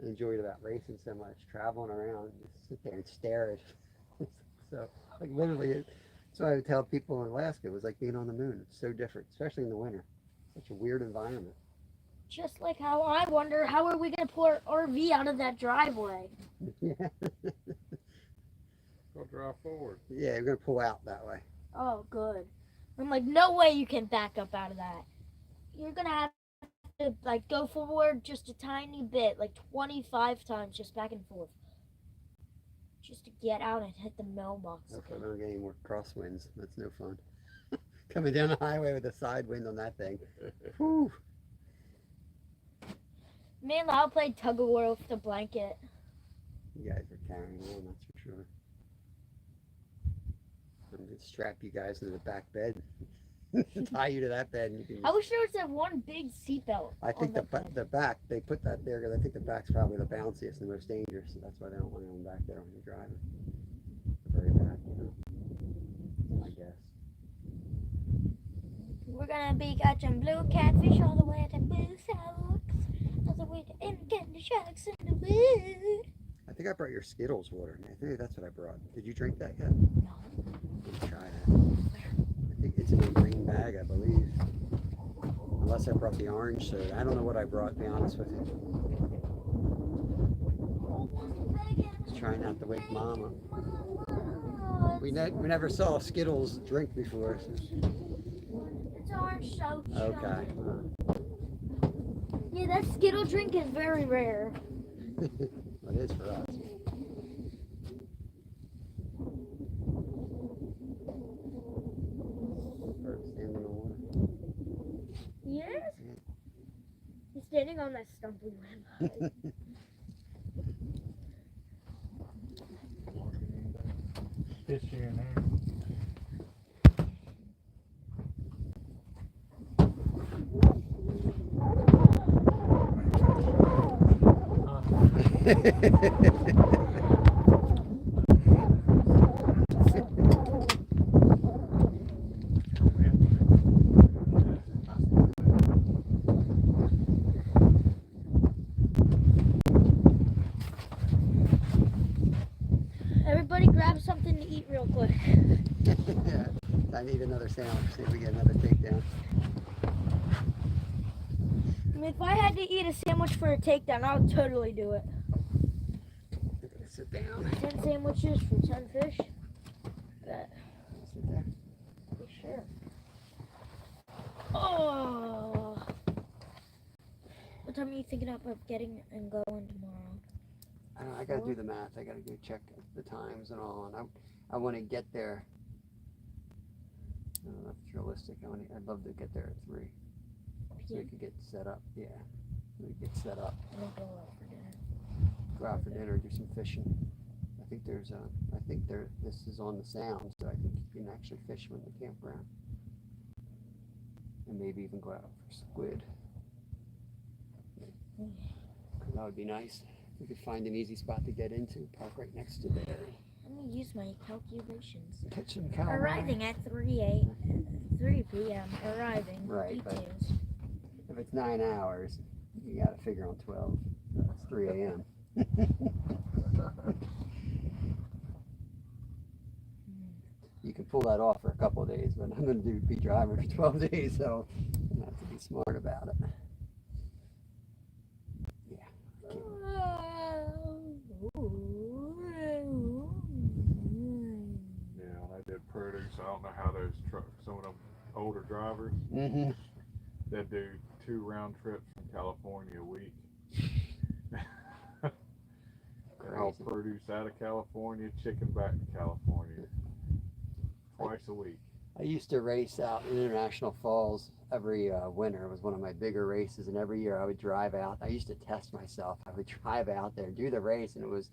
I enjoyed about racing so much, traveling around, just sit there and stare at it. So, like literally, that's why I would tell people in Alaska, it was like being on the moon. It's so different, especially in the winter. Such a weird environment. Just like how I wonder, how are we going to pull our RV out of that driveway? Yeah, Go drive forward. yeah, we're gonna pull out that way. Oh, good. I'm like, no way you can back up out of that. You're going to have to, like, go forward just a tiny bit, like 25 times, just back and forth. Just to get out and hit the mailbox. Hopefully, we don't get any more crosswinds. That's no fun. Coming down the highway with a side wind on that thing. Whew. Me and Lau played tug of war with the blanket. You guys are carrying on, that's for sure. I'm gonna strap you guys to the back bed. Tie you to that bed and you can I wish there was that one big seatbelt. I think on that bed. the back, they put that there because I think the back's probably the bounciest and most dangerous, so that's why they don't want anyone back there when you're driving. The very back, you know. I guess. We're gonna I'll be catching blue catfish all the way to Blue Sox. All the way to Candy Sharks in the wood. I think I brought your Skittles water. I think that's what I brought. Did you drink that yet? No. Let's try that. I think it's in a green bag, I believe. Unless I brought the orange soda. I don't know what I brought, to be honest with you. Just trying not to wake Mama. We never saw Skittles drink before. So. It's orange soda. Okay. Yeah, that Skittle drink is very rare. It is for us. Bird standing in the water. Yes? He's standing on that stump we went by. Fish here and there. Everybody grab something to eat real quick. Yeah, I need another sandwich. See if we get another takedown. I mean, if I had to eat a sandwich for a takedown, I would totally do it. I'm gonna sit down. 10 sandwiches for 10 fish. Bet. Sit there. For sure. Oh. What time are you thinking about getting and going tomorrow? I don't know, I gotta do the math. I gotta go check the times and all, and I want to get there. I don't know if it's realistic. I'd love to get there at 3, so we could get set up. Yeah, we could get set up. And then go out for dinner. Go out for dinner, do some fishing. I think this is on the sound, so I think you can actually fish from the campground, and maybe even go out for squid. That would be nice. We could find an easy spot to get into, park right next to there. Let me use my calculations. Catch some calamari. Arriving at 3 p.m. Arriving. Right, but- Details. If it's 9 hours, you gotta figure on 12. That's 3 a.m. You can pull that off for a couple of days, but I'm gonna be driving for 12 days, so I have to be smart about it. Yeah, when I did produce, I don't know how those trucks, some of them older drivers, Mm-hmm. they do 2 round trips from California a week. They all Crazy. produce out of California, chicken back to California. Twice a week. I used to race out in International Falls every winter. It was one of my bigger races, and every year I would drive out. I used to test myself. I would drive out there, do the race, and it was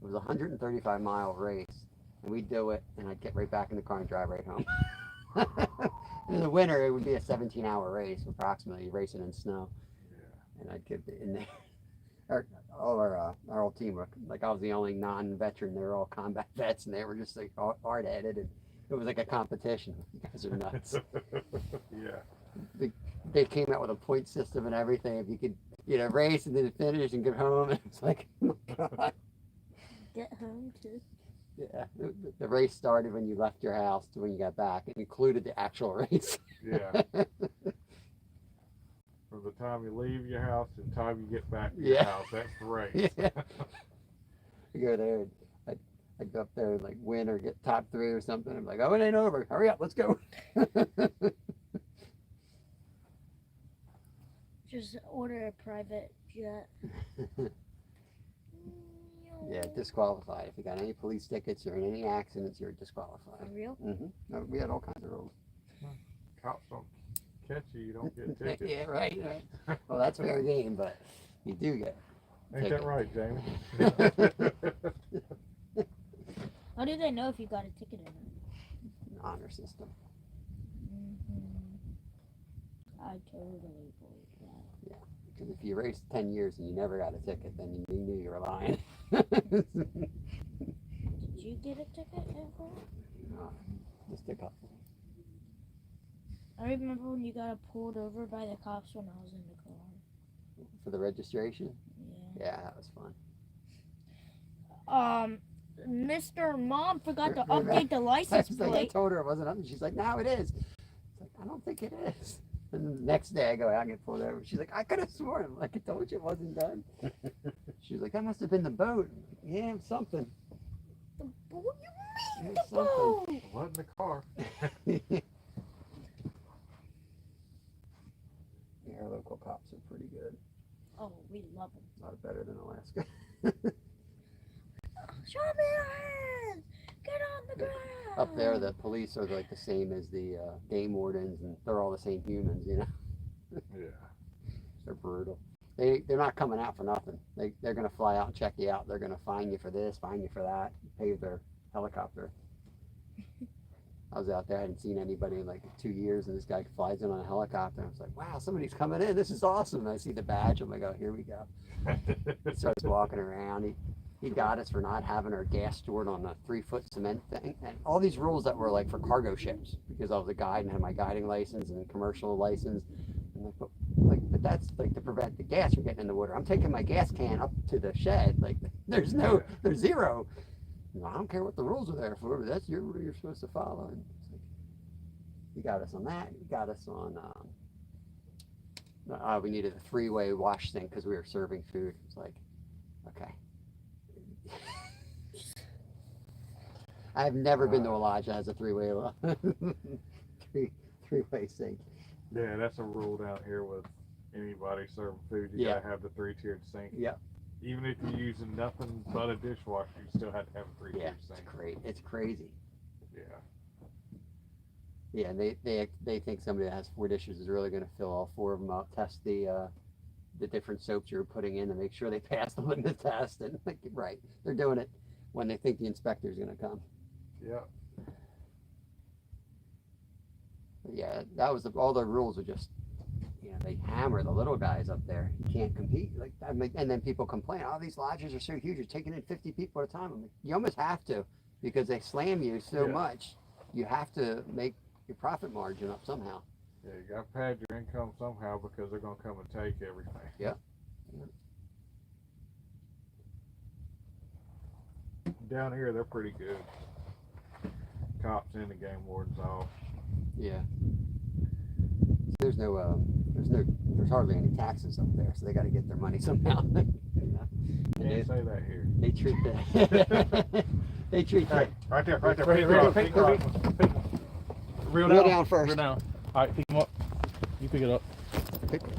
a 135-mile race, and we'd do it, and I'd get right back in the car and drive right home. In the winter, it would be a 17-hour race, approximately, racing in snow, Yeah. and I'd get in there. Our whole team were like, I was the only non-veteran. They were all combat vets, and they were just like hard-headed, and it was like a competition. You guys are nuts. Yeah. They came out with a point system and everything. If you could, race and then finish and get home, and it's like, oh my God. Get home too. Yeah, the race started when you left your house to when you got back. It included the actual race. Yeah. From the time you leave your house to the time you get back to your Yeah. house, that's the race. Yeah. I go there, I'd go up there and like win or get top 3 or something. I'm like, oh, it ain't over. Hurry up, let's go. Just order a private jet. Yeah, disqualified. If you got any police tickets or any accidents, you're disqualified. For real? No, we had all kinds of rules. Cops don't catch you, you don't get tickets. Yeah, right. Well, that's fair game, but you do get. Ain't that right, Jamie? How do they know if you got a ticket or not? Honor system. I totally believe that. Because if you raced 10 years and you never got a ticket, then you knew you were lying. Did you get a ticket ever? No, just a couple. I remember when you got pulled over by the cops when I was in the car. For the registration? Yeah. Yeah, that was fun. Mr. Mom forgot to Remember- update the I license was like, I plate. told her it wasn't up, and she's like, no, it is. It's like, I don't think it is. And the next day I go out and get pulled over. She's like, I could have sworn. I'm like, I told you it wasn't done. She's like, that must have been the boat. I'm like, yeah, something. What do you mean It's the boat? It wasn't the car. Yeah, our local cops are pretty good. Oh, we love them. A lot better than Alaska. Show me your hands! Get on the ground! Up there, the police are like the same as the game wardens, and they're all the same humans, you know. Yeah. They're brutal. They're not coming out for nothing. They're gonna fly out and check you out. They're gonna fine you for this, fine you for that, pay their helicopter. I was out there, I hadn't seen anybody in like 2 years, and this guy flies in on a helicopter. I was like, wow, somebody's coming in. This is awesome. And I see the badge. I'm like, oh, here we go. He starts walking around. He got us for not having our gas stored on a 3-foot cement thing, and all these rules that were like for cargo ships, because I was a guide and had my guiding license and commercial license. And but that's like to prevent the gas from getting in the water. I'm taking my gas can up to the shed. Like there's zero. No, I don't care what the rules are there for, but that's your rule you're supposed to follow. And it's like, he got us on that. He got us on. We needed a 3-way wash sink because we were serving food. It's like, okay. I've never been to a lodge that has a 3-way three-way sink. Yeah, that's a rule down here with anybody serving food. You Yeah. gotta have the 3-tiered sink. Yep. Even if you're using nothing but a dishwasher, you still have to have a 3-tiered Yeah, sink. it's great. It's crazy. Yeah. Yeah, and they think somebody that has 4 dishes is really going to fill all 4 of them up, test the different soaps you're putting in to make sure they pass the litmus test. And like, right, they're doing it when they think the inspector's going to come. Yeah. But yeah, that was all the rules are just, they hammer the little guys up there. You can't compete. Like, and then people complain, oh, these lodges are so huge. You're taking in 50 people at a time. I'm like, you almost have to, because they slam you so Yeah. much. You have to make your profit margin up somehow. Yeah, you gotta pad your income somehow because they're gonna come and take everything. Yep. Down here, they're pretty good. Cops and the game wardens off. Yeah. There's there's hardly any taxes up there, so they got to get their money somehow. And Can't say that here. they treat the they treat the Hey, right there. Right, Pink right, rod, right, pink right, rod. Reel Reel down. down first. Reel down. All right, pick him up. You pick it up.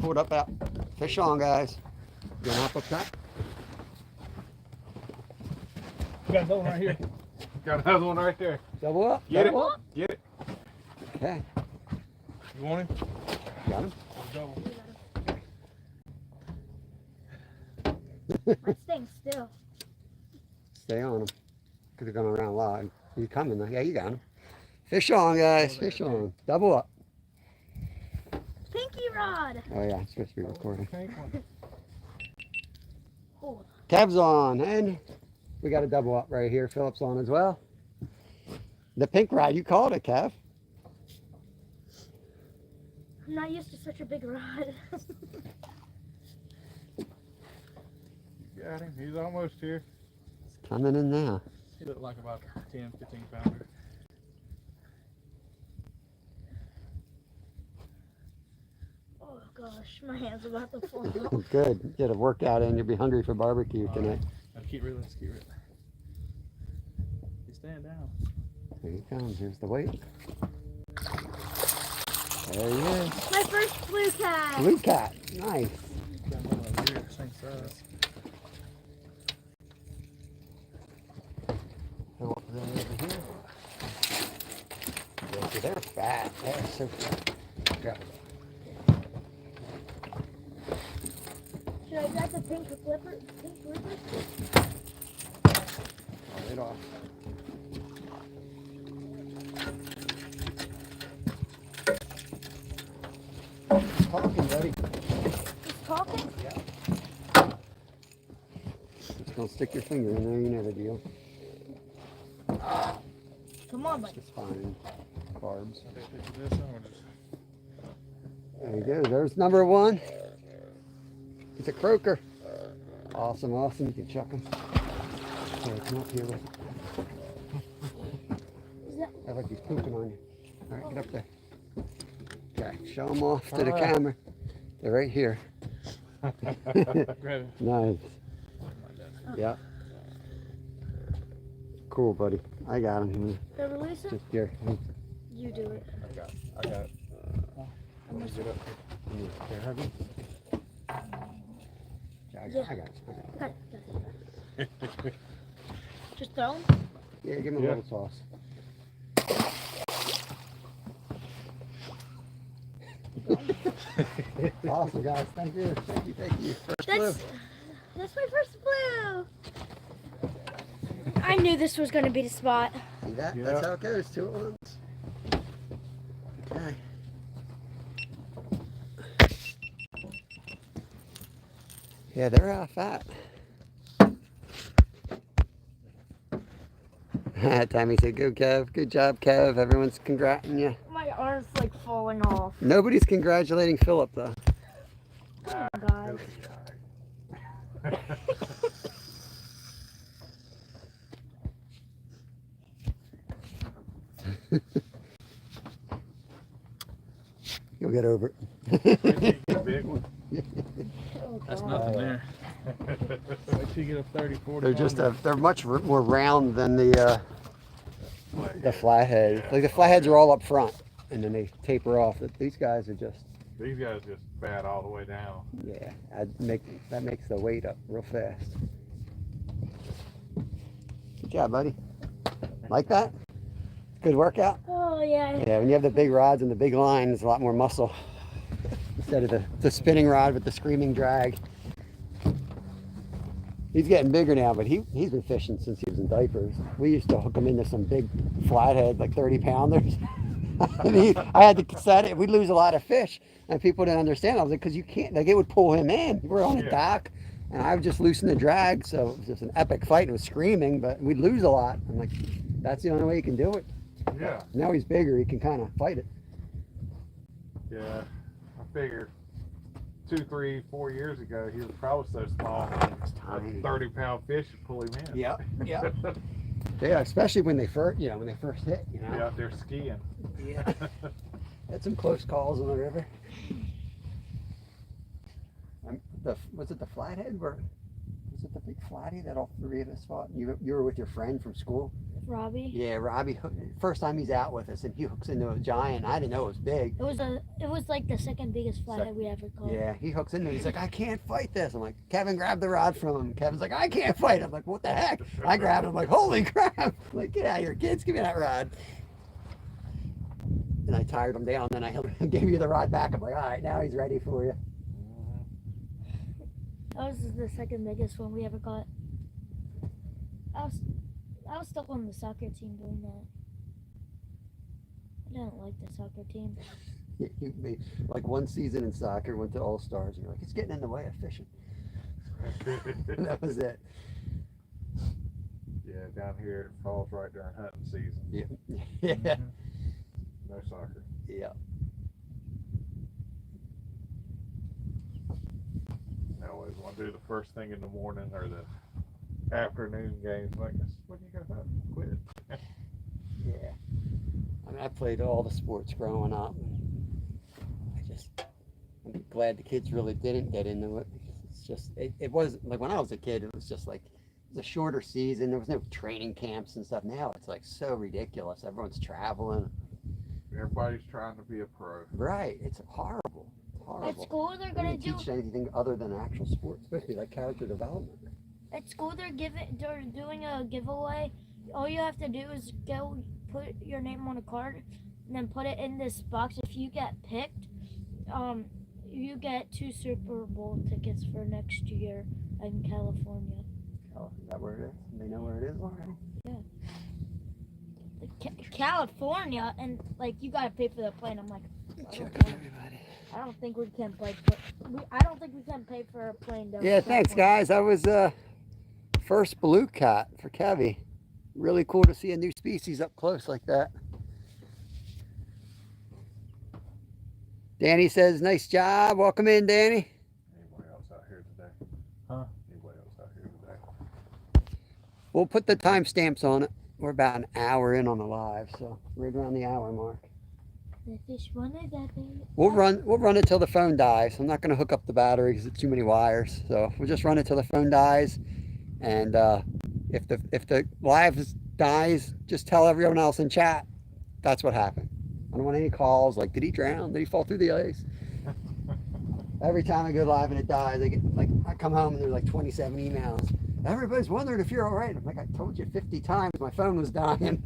pull it up out. Fish on, guys. You gonna hop up top? We got another one right here. Got another one right there. Double up. Get double it. up. Get it. Okay. You want him? Got him. Double. I'm staying still. Stay on him. Because they're going around a lot. You coming though? Yeah, you got him. Fish on, guys. Fish on. Double up. Pinky rod. Oh yeah, it's supposed to be recording. Pink one. Oh, Kev's on, and we got a double up right here. Philip's on as well. The pink rod, you called it, Kev. I'm not used to such a big rod. Got him. He's almost here. It's coming in now. He looked like about 10, 15 pounder. Oh gosh, my hand's about to fall off. Good. Get a workout in. You'll be hungry for barbecue All tonight. Now keep reeling. Just keep reeling. He's staying down. Here he comes. Here's the weight. There he is. My first blue cat. Blue cat. Nice. Got another one over here, same size. Philip then over here. Yeah, see, they're fat. They're so fat. Grab it. Should I grab the pink flipper? Pink flipper? Pull it off. Talking, buddy. He's talking? Just don't stick your finger in there. You know the deal. Come on, buddy. It's fine. Carbs. This one or just There you go. There's number one. It's a croaker. Awesome, awesome. You can chuck him. Okay, come up here with it. Is that I like he's pooping on you. All right, get up there. Okay, show them off to the All right. camera. They're right here. Nice. Yep. Cool, buddy. I got him. the release? Just here. You do it. I got it. I'm gonna Get up. Here, Herbie. Yeah, I got it. got it. Just throw 'em? Yeah, give him a Yeah. little sauce. Awesome, guys. Thank you. Thank you. Thank you. First blue. That's my first blue. I knew this was gonna be the spot. See that? Yeah. That's how it goes. 2 at once. Okay. Yeah, they're fat. Tammy said, "Go, Kev. Good job, Kev. Everyone's congrating you." My arm's like falling off. Nobody's congratulating Philip though. Oh my god. You'll get over it. Big one. Oh, That's God. nothing there. Wait till you get a 30, 40. They're just they're much more round than the flathead. Like the flatheads are all up front, and then they taper off. These guys are just These guys just fat all the way down. yeah. That makes the weight up real fast. Good job, buddy. Like that? Good workout. Oh yeah. Yeah, when you have the big rods and the big line, there's a lot more muscle instead of the spinning rod with the screaming drag. He's getting bigger now, but he's been fishing since he was in diapers. We used to hook him into some big flathead, like 30-pounders. And I had to set it. We'd lose a lot of fish, and people didn't understand. I was like, because you can't, like it would pull him in. We're on a Yeah. dock, and I would just loosen the drag, so it was just an epic fight. It was screaming, but we'd lose a lot. I'm like, that's the only way you can do it. Yeah, Now he's bigger, he can kind of fight it. yeah. I figured 2, 3, 4 years ago, he was probably so small, tiny. a 30-pound fish would pull him in. Yep, yep. Yeah, especially when they first, when they first hit, Be out there skiing. Yeah. Had some close calls on the river. Was it the flathead? Was it the big flatty that all 3 of us fought? You were with your friend from school? Robbie. Yeah, Robbie. First time he's out with us, and he hooks into a giant. I didn't know it was big. It was like the second biggest flathead we ever caught. Yeah, he hooks into it. He's like, I can't fight this. I'm like, Kevin, grab the rod from him. Kevin's like, I can't fight. I'm like, what the heck? I grabbed him. I'm like, holy crap. I'm like, get out of here, kids. Give me that rod. And I tired him down. Then I gave you the rod back. I'm like, all right, now he's ready for you. That was the second biggest one we ever caught. I was stuck on the soccer team doing that. I didn't like the soccer team. You made like one season in soccer, went to All Stars, and you're like, it's getting in the way of fishing. And that was it. Yeah, down here it falls right during hunting season. Yeah. Yeah. No soccer. Yeah. I always want to do the first thing in the morning or the afternoon games. Like, when you go hunt? Quit. Yeah. I mean, I played all the sports growing up. I'm glad the kids really didn't get into it. It's just, it was like when I was a kid, it was just like, it was a shorter season. There was no training camps and stuff. Now it's like so ridiculous. Everyone's traveling. Everybody's trying to be a pro. Right. It's horrible. It's horrible. At school they're They gonna don't do teach anything other than actual sports, especially like character development. At school, they're doing a giveaway. All you have to do is go put your name on a card, and then put it in this box. If you get picked, you get 2 Super Bowl tickets for next year in California. Oh, is that where it is? They know where it is already? California, and like you gotta pay for the plane. I'm like, Everybody. I don't think we can pay. I don't think we can pay for a plane. Down Yeah, to thanks, California. guys. That was first blue cat for Kevy. Really cool to see a new species up close like that. Danny says, nice job. Welcome in, Danny. Anybody else out here today? Huh? Anybody else out here today? We'll put the timestamps on it. We're about an hour in on the live, so right around the hour mark. The fish wanted that baby. We'll run it till the phone dies. I'm not going to hook up the battery because it's too many wires. So we'll just run it till the phone dies. And if the live dies, just tell everyone else in chat that's what happened. I don't want any calls like, did he drown? Did he fall through the ice? Every time I go live and it dies, I come home and there's like 27 emails. Everybody's wondering if you're all right. I'm like, I told you 50 times my phone was dying.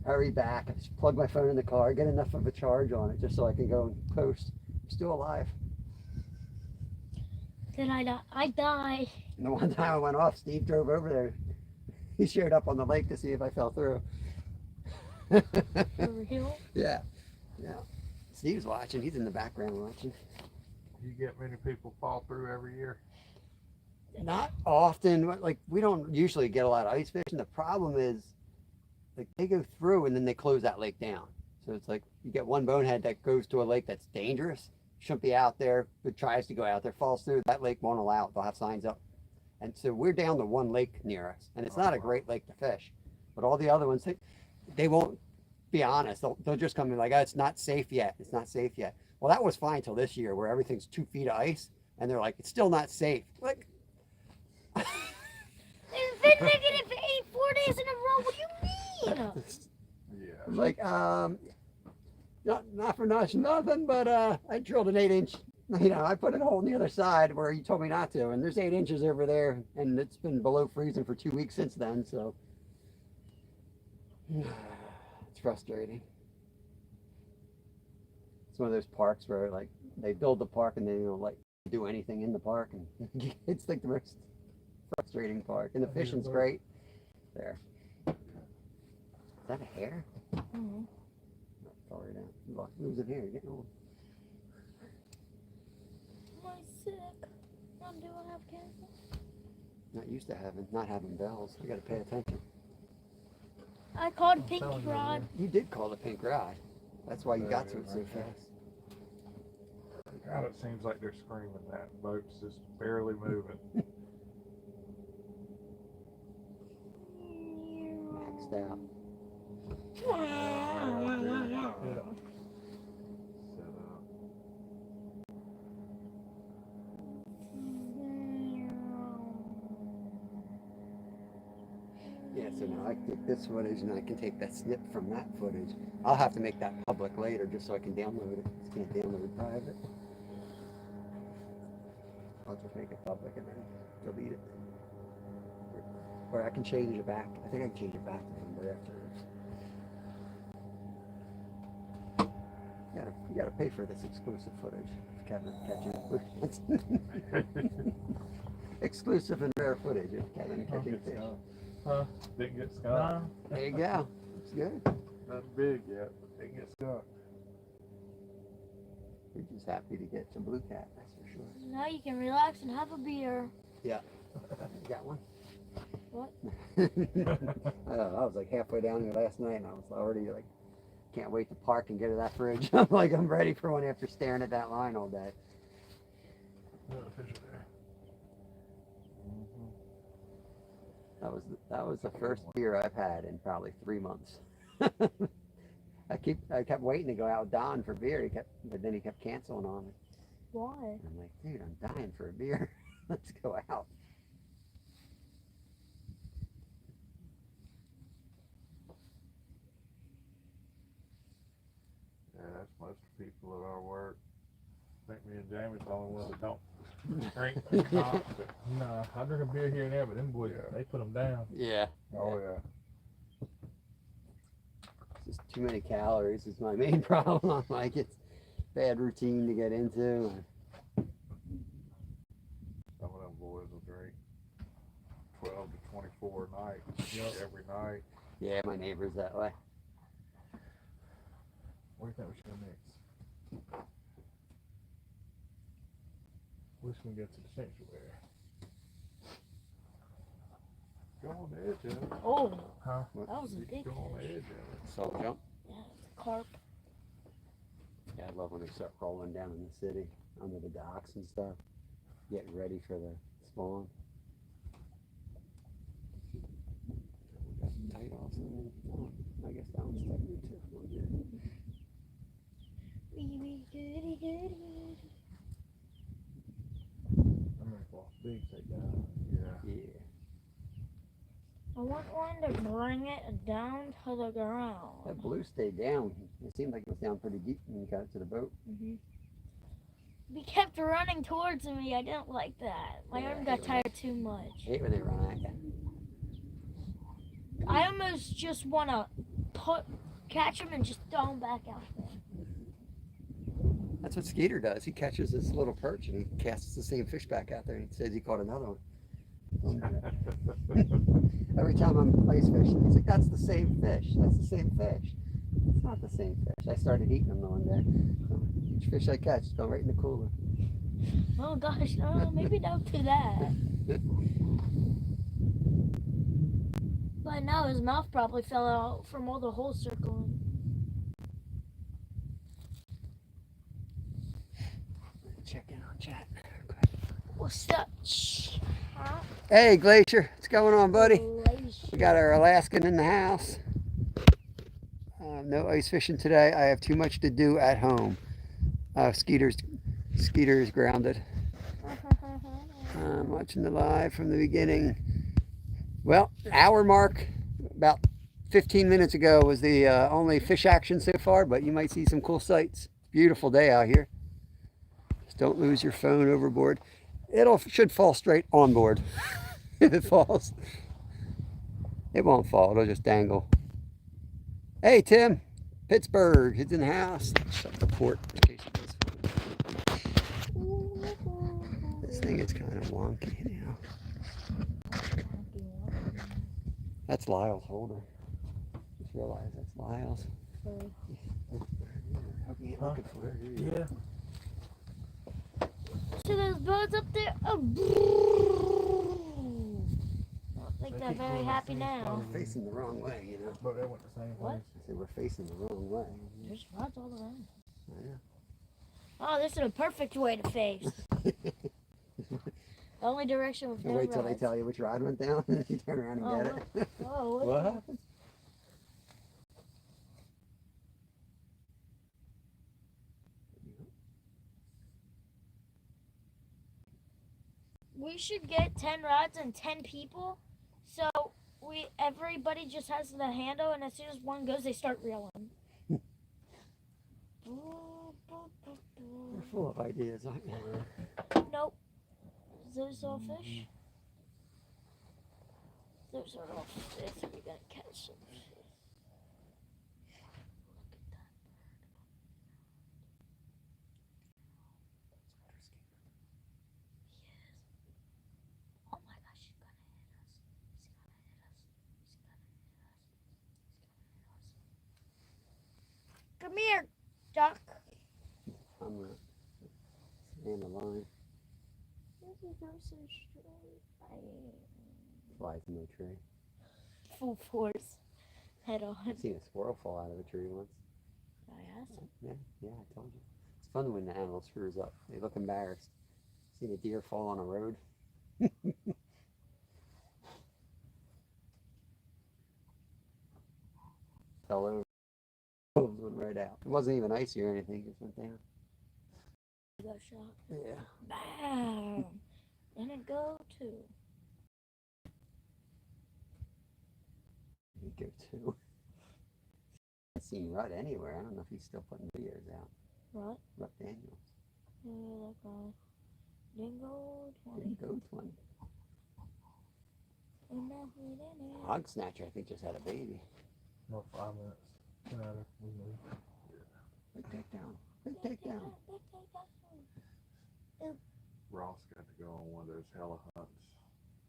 Hurry back. I just plug my phone in the car, get enough of a charge on it just so I can go and post. I'm still alive. Then I die. And the one time I went off, Steve drove over there. He showed up on the lake to see if I fell through. For real? Yeah. Steve's watching. He's in the background watching. You get many people fall through every year? Not often. Like, we don't usually get a lot of ice fishing. The problem is, like, they go through and then they close that lake down. So it's like you get one bonehead that goes to a lake that's dangerous, shouldn't be out there, but tries to go out there, falls through. That lake won't allow it. They'll have signs up. And so we're down to one lake near us, and it's not a great lake to fish. But all the other ones, they won't be honest. They'll just come in like, oh, it's not safe yet. It's not safe yet. Well, that was fine till this year where everything's 2 feet of ice, and they're like, it's still not safe. Like, It's been negative 4 days in a row. What do you mean? Yeah. like, not for nothing, but I drilled an 8-inch. I put a hole on the other side where you told me not to, and there's 8 inches over there, and it's been below freezing for 2 weeks since then. So it's frustrating. It's one of those parks where like they build the park and they don't like do anything in the park, and it's like the most frustrating park. And the fishing's great there. Is that a hair? Mhm. Sorry, down. Look, losing hair. You're getting old. Am I sick? Mom, do I have cancer? Not used to not having bells. I got to pay attention. I called I'm Pink telling you, Rod. man. You did call the pink rod. That's why you got to it so fast. God, it seems like they're screaming. That boat's just barely moving. Maxed out. Yeah. Yeah, so now I can take this footage and I can take that snip from that footage. I'll have to make that public later just so I can download it. Just can't download private. I'll just make it public and then delete it. Or I can change it back. I think I can change it back to number afterwards. You gotta pay for this exclusive footage. If Kevin catching exclusive and rare footage of Kevin catching fish. Huh? Didn't get skunked. Nah. There you go. It's good. Nothing big yet, but didn't get skunked. We're just happy to get some blue cat, that's for sure. Now you can relax and have a beer. You got one? What? I was like halfway down here last night and I was already like, can't wait to park and get to that fridge. I'm like, I'm ready for one after staring at that line all day. That was the first beer I've had in probably 3 months. I kept waiting to go out with Don for beer. But then he kept canceling on me. Why? I'm like, dude, I'm dying for a beer. Let's go out. Yeah, that's most people at our work. I think me and Jamie's the only ones that don't drink. Nah, I drink a beer here and there, but them boys, Yeah. they put them down. Yeah. Oh yeah. Just too many calories is my main problem. I'm like, it's bad routine to get into. Some of them boys will drink 12 to 24 a night, every night. Yeah, my neighbor's that way. What do you think we should go next? Which one gets to the sanctuary? Go on the edge of it. Oh, Huh? that was a big Go on the fish. edge of it. Salt jump. Yeah, it's a carp. love when they start rolling down in the city under the docks and stuff, getting ready for the spawn. Tight also. Oh, I guess that one's tight too. We're good. Wee goody goody. I'm ready for a big takedown. Yeah. Yeah. I want one to bring it down to the ground. That blue stayed down. It seemed like it was down pretty deep when you got it to the boat. He kept running towards me. I didn't like that. My Yeah, arm got he tired too much. I hate when they run at you. I almost just want to catch him and just throw him back out there. That's what Skeeter does. He catches this little perch and he casts the same fish back out there and he says he caught another one. Every time I'm ice fishing, he's like, that's the same fish. That's the same fish. It's not the same fish. I started eating them the one day. So each fish I catch is going right in the cooler. Oh gosh, no, maybe don't do that. But now his mouth probably fell out from all the holes circling. Check in on chat. What's up, chat? Hey, Glacier. What's going on, buddy? Glacier. We got our Alaskan in the house. No ice fishing today. I have too much to do at home. Skeeter is grounded. I'm watching the live from the beginning. Well, hour mark, about 15 minutes ago was the only fish action so far, but you might see some cool sights. Beautiful day out here. Just don't lose your phone overboard. Should fall straight on board. If it falls, it won't fall. It'll just dangle. Hey, Tim. Pittsburgh. He's in the house. Shut the port in case it goes. This thing is kind of wonky now. That's Lyle's holder. Just realized that's Lyle's. How can you Huh? looking for it? Yeah. So those birds up there. Oh, I don't think they're very happy now. We're facing the wrong way, you know. But they went the same What? place. I said we're facing the wrong way. There's rods all around. I know. Oh, this is a perfect way to face. The only direction with no Wait till they rods. tell you which rod went down and you turn around and Oh, get it. Oh, What happened? We should get 10 rods and 10 people. So everybody just has the handle, and as soon as one goes, they start reeling. We're full of ideas, aren't we? Nope. Those all fish? Those are all fish. We're gonna catch some fish. Oh my gosh, he's gonna hit us. He's gonna hit us. He's gonna hit us. Come here, duck. I'm gonna stand the line. Why did he go so straight? Flies in the tree. Full force. Head on. I've seen a squirrel fall out of a tree once. I asked. Yeah, I told you. It's fun when the animal screws up. They look embarrassed. Seen a deer fall on a road. Fell over. Went right out. It wasn't even icy or anything. It just went down. Got shot. Yeah. Bam. And it go too. You go too. I haven't seen Rudd anywhere. I don't know if he's still putting videos out. What? Rudd Daniels. Yeah, that guy. Dingo 20. Didn't go 20. And now we in it. Hog Snatcher, I think, just had a baby. No, 5 minutes. Get out of there. We move. Big takedown. Big takedown. Ross got to go on one of those hella hunts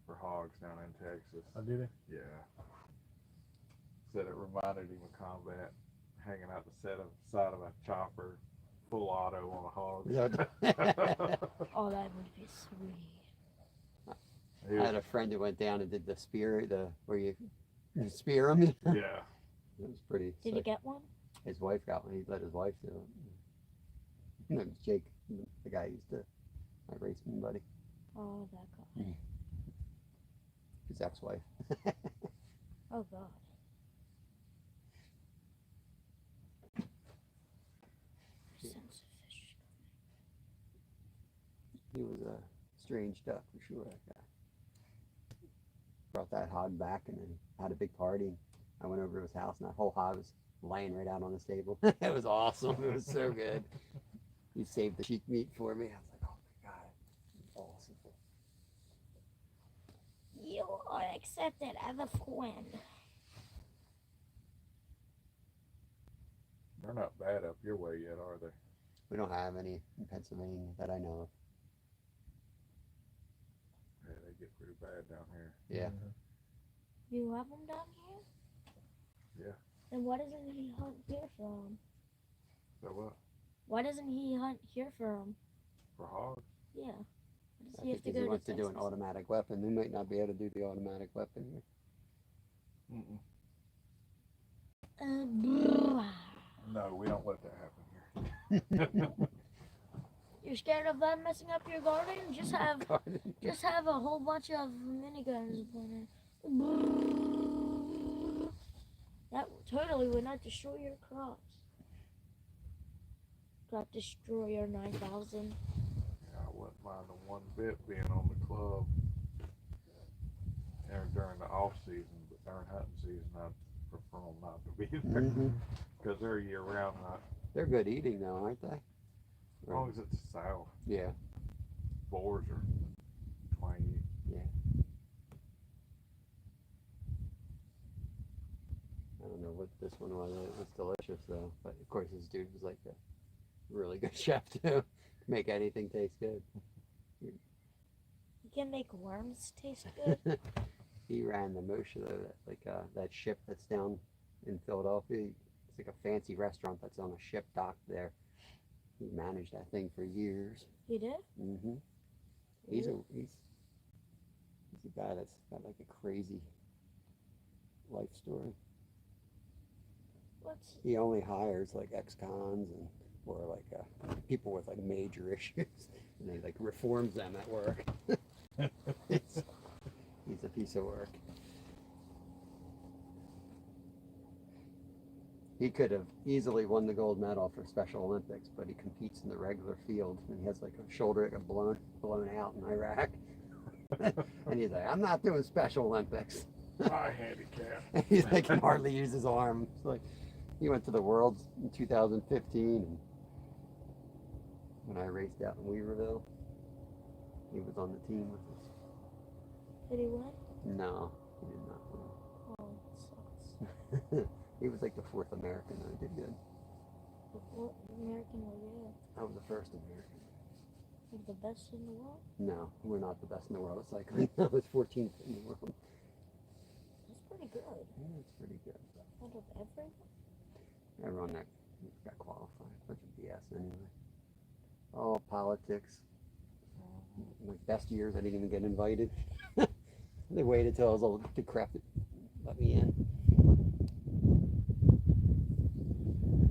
for hogs down in Texas. I did it. Yeah. Said it reminded him of combat, hanging out the side of a chopper, full auto on a hog. Oh, that would be sweet. I had a friend who went down and did the spear, where you spear them. Yeah. It was pretty. Did you get one? His wife got one. He let his wife do it. No, it's Jake, the guy who used to my racing buddy, Oh, that guy. his ex-wife. Oh God. Sense of fish. He was a strange duck for sure. That guy brought that hog back and then had a big party. I went over to his house and that whole hog was laying right out on the table. It was awesome. It was so good. He saved the sheep meat for me. I was like, oh my god, awesome. You are accepted as a friend. They're not bad up your way yet, are they? We don't have any in Pennsylvania that I know of. Yeah, they get pretty bad down here. Yeah. You have him down here? Yeah. Then why doesn't he hunt here for him? So what? Why doesn't he hunt here for him? For hogs? Yeah. Why I does he have think to he go wants to to do an Texas? automatic weapon. We might not be able to do the automatic weapon here. Mm-mm. Brrrr. No, we don't let that happen here. You're scared of them messing up your garden? Just have a whole bunch of miniguns in it. Brrrr. That totally would not destroy your crops. Crop Destroyer 9000. Yeah, I wouldn't mind the one bit being on the club during the off season, but during hunting season, I'd prefer them not to be there Mhm. because they're year round hunt. They're good eating though, aren't they? As long as it's south, Yeah. boars are twangy. I don't know what this one was. It was delicious though. But of course, this dude was like a really good chef too. Make anything taste good. You can make worms taste good. He ran the motion of that, like that ship that's down in Philadelphia. It's like a fancy restaurant that's on a ship dock there. He managed that thing for years. You did? Hmm He's a guy that's got like a crazy life story. What's He only hires like ex-cons and or like people with like major issues, and he like reforms them at work. He's a piece of work. He could have easily won the gold medal for Special Olympics, but he competes in the regular field, and he has like a shoulder that got blown out in Iraq. And he's like, I'm not doing Special Olympics. My handicap. He's like, can hardly use his arm. It's like, he went to the Worlds in 2015, and when I raced out in Weaverville, he was on the team with us. did he win? No, he did not Oh, it sucks. win. He was like the fourth American that did good. What American were you? I was the first American. Like the best in the world? No, we're not the best in the world at cycling. I was 14th in the world. That's pretty good. Yeah, it's pretty good. Out of everyone? Everyone that got qualified, bunch of BS anyway. All politics. My best years, I didn't even get invited. They waited till I was all decrepit, let me in.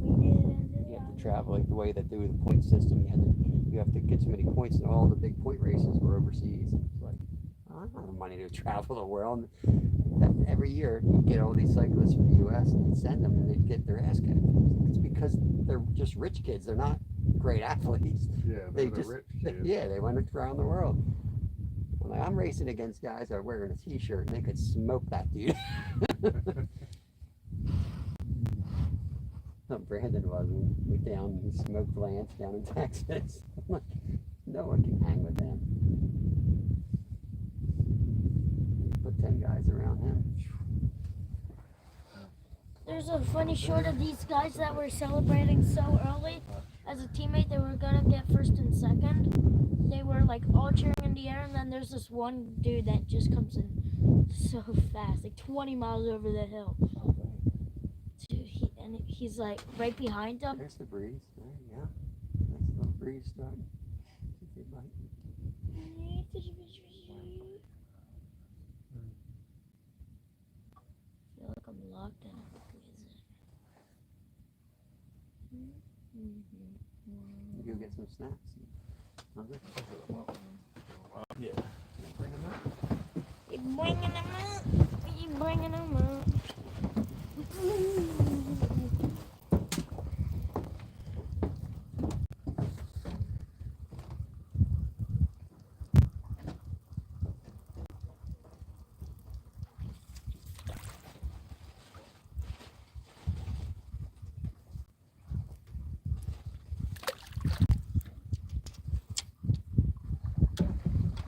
We did. You have to travel like the way that they do the point system. You have to get so many points, and all the big point races were overseas. It's like, I don't have the money to travel the world. Every year, you get all these cyclists from the U.S. and you send them, and they get their ass kicked. It's because they're just rich kids. They're not great athletes. Yeah, They they're the just, rich kids. yeah, they went around the world. I'm racing against guys that are wearing a t-shirt, and they could smoke that dude. Brandon was. We down, he smoked Lance down in Texas. I'm like, no one can hang with them. Put 10 guys around him. There's a funny short of these guys that were celebrating so early. As a teammate, they were gonna get first and second. They were like all cheering in the air, and then there's this one dude that just comes in so fast, like 20 miles over the hill. Dude, he's like right behind them. There's the breeze. There you go. Nice little breeze starting. See if they bite. I feel like I'm locked in a prison. You go get some snacks. Hungry? Yeah. You bringing them up? You bringing them up?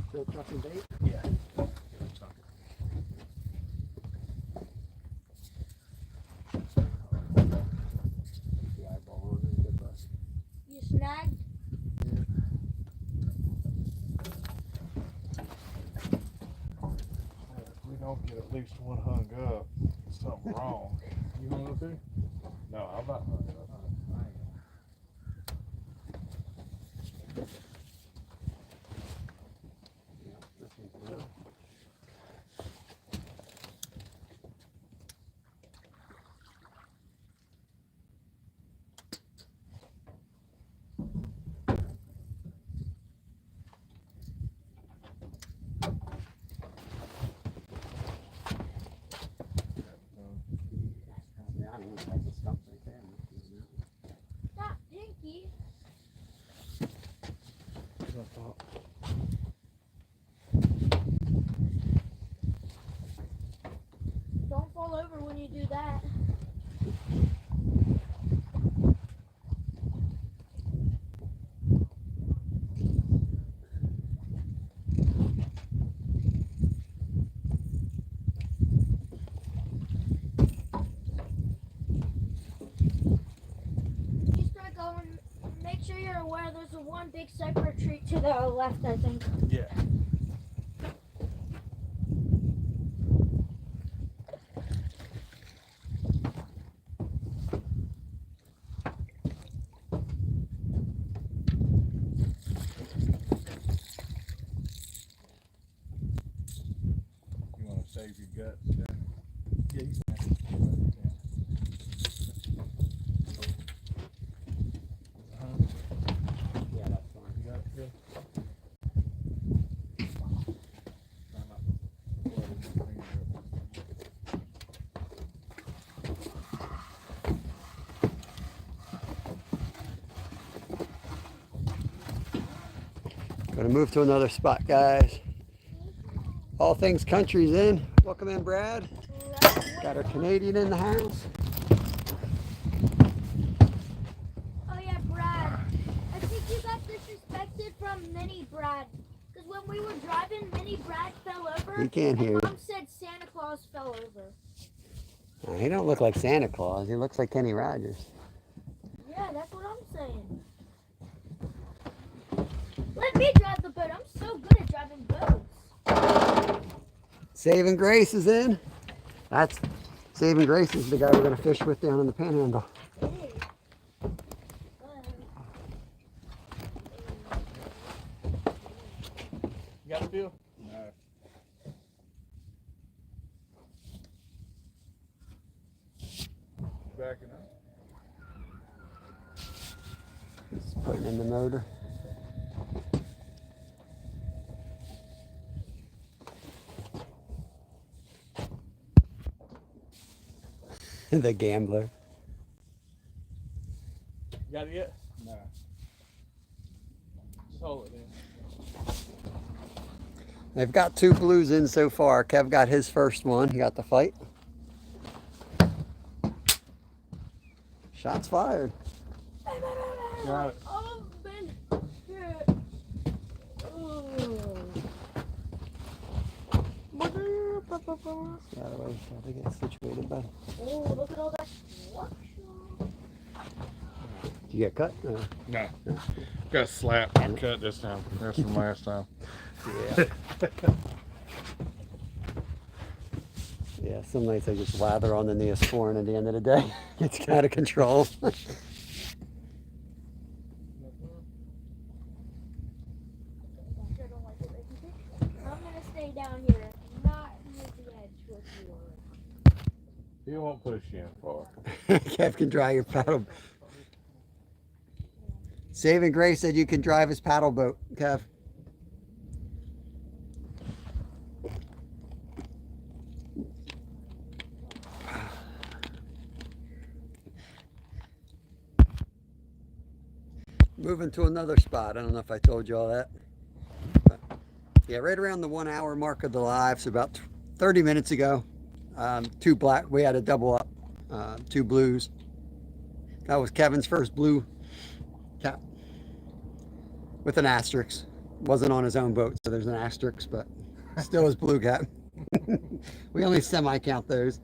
Still trucking bait? Yeah. The eyeball on it, good bust. You snagged? If we don't get at least one hung up, something wrong. You want to go too? No, I'm not hung up. Yeah, this one's good. Yeah, I don't know, that's a stump right there. Not pinky. Don't fall over when you do that. You start going, make sure you're aware there's a one big cypress tree to the left, I think. Yeah. You want to save your guts? Yeah, you can. Yeah, that's fine. You got it, Phil? Try not to blood in your finger. Gonna move to another spot, guys. All Things Country's in. Welcome in, Brad. Got our Canadian in the house. Oh yeah, Brad. I think you got disrespected from Mini Brad. Because when we were driving, Mini Brad fell over. He can't hear and you. Mom said Santa Claus fell over. He don't look like Santa Claus. He looks like Kenny Rogers. Yeah, that's what I'm saying. Let me drive the boat. I'm so good at driving boats. Saving Grace is in. That's Saving Grace is the guy we're gonna fish with down in the Panhandle. Hey. You got it, Phil? No. Backing up. Just putting in the motor. The gambler. You got it yet? No. Just hold it in. They've got 2 blues in so far. Kev got his first one. He got the fight. Shots fired. Got it. Oh, man. Yeah. Out of the way, try to get situated, bud. Oh, look at all that structure. Did you get cut? No. Got slapped. I cut this time. That's from last time. Yeah. Yeah, some nights I just lather on the Neosporin at the end of the day. It's out of control. I'm gonna stay down here, not near the edge with you. He won't push you in far. Kev can dry your paddle. Saving Grace said you can drive his paddle boat, Kev. Moving to another spot. I don't know if I told you all that. But yeah, right around the 1 hour mark of the live, so about 30 minutes ago. Two black, we had a double up, two blues. That was Kevin's first blue cap with an asterisk. Wasn't on his own boat, so there's an asterisk, but still his blue cap. We only semi count those.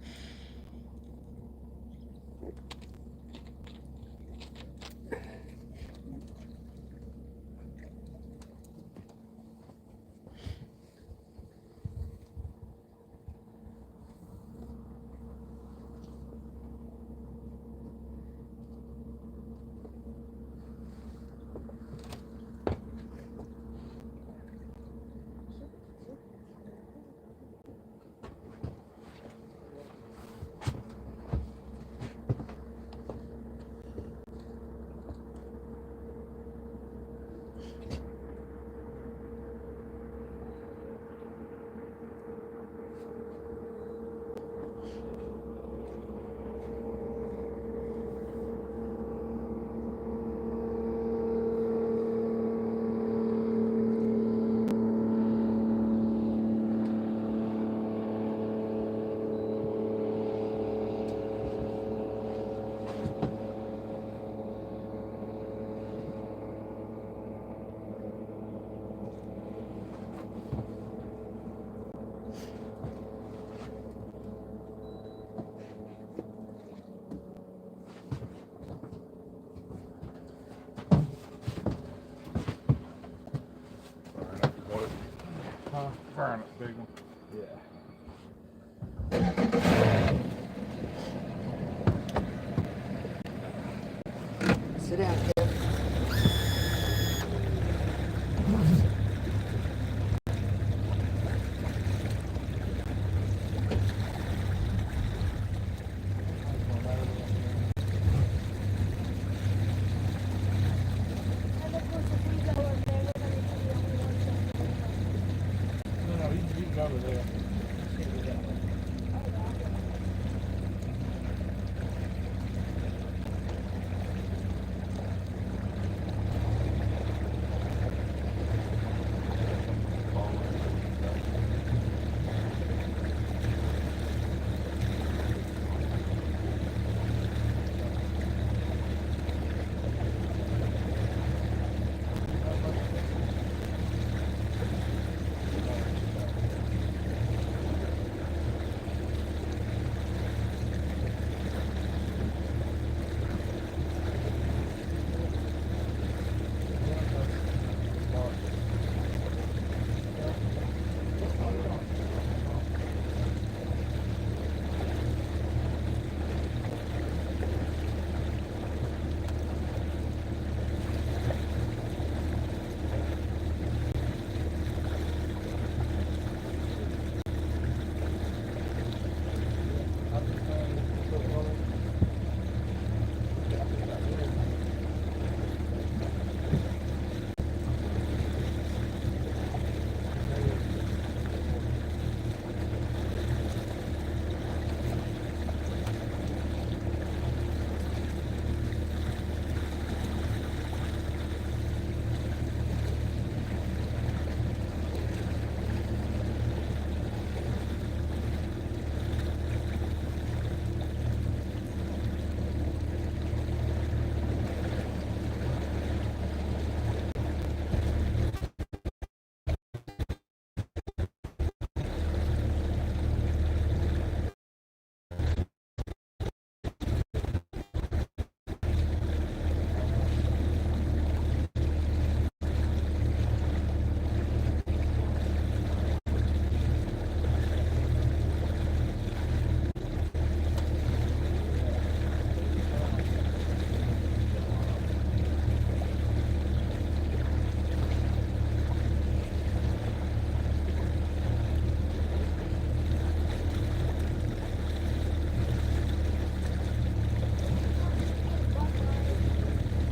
Burn it, big one. Yeah. Sit down, Kev. And of course, if we go over there, we're going to be the only ones that can go. No, you can go over there.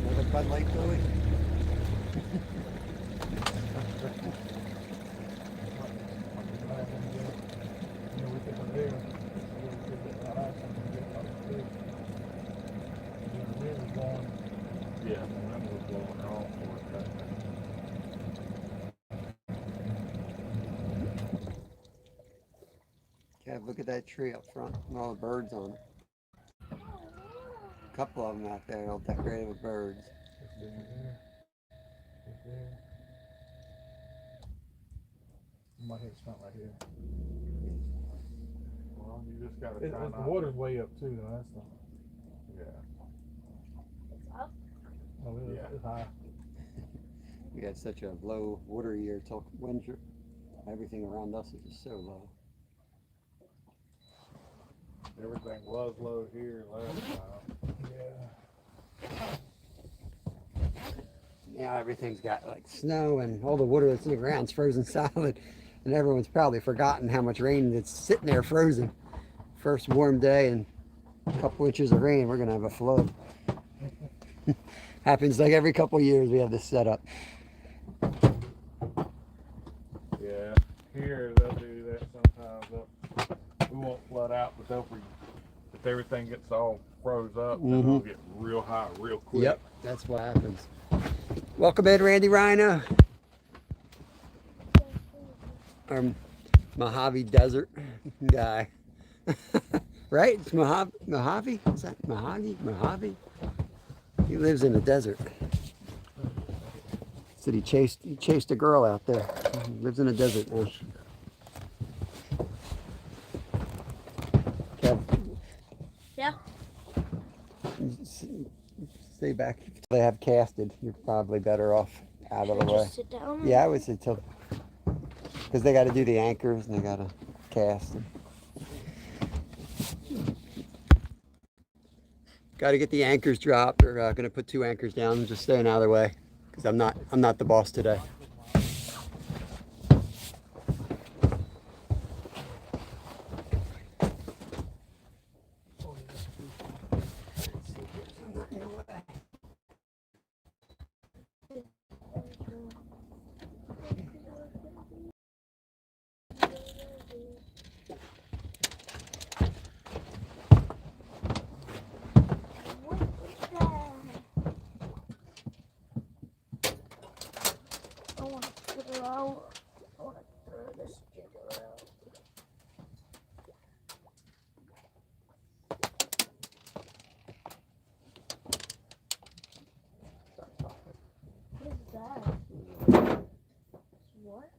Another Bud Light, Chloe. Look at that tree up front with all the birds on it. A couple of them out there all decorated with birds. It's down there. It's there. You might hit something right here. Well, you just gotta The try not. water's way up too, though. That's the. Yeah. It's up. Oh, Yeah. it's high. We had such a low water year till winter. Everything around us is just so low. Everything was low here last time. Yeah. Now everything's got like snow and all the water that's in the ground's frozen solid. And everyone's probably forgotten how much rain that's sitting there frozen. First warm day and a couple inches of rain, we're gonna have a flood. Happens like every couple years we have this setup. Yeah. Here they'll do that sometimes. We won't flood out, but if everything gets all froze up, then it'll get real high real quick. Yep, that's what happens. Welcome in, Randy Rhino. Our Mojave Desert guy. Right? It's Mojave? Is that Mojave? Mojave? He lives in the desert. Said he chased a girl out there. He lives in the desert now. Kev, Yeah. stay back. They have casted. You're probably better off out of the way. Just sit down. Yeah, I would say till, because they got to do the anchors and they got to cast. Got to get the anchors dropped. We're going to put 2 anchors down. Just staying out of their way because I'm not the boss today. What is that? I want to put it out. I want to throw this jigger out. What is that? What?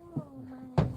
Oh my God.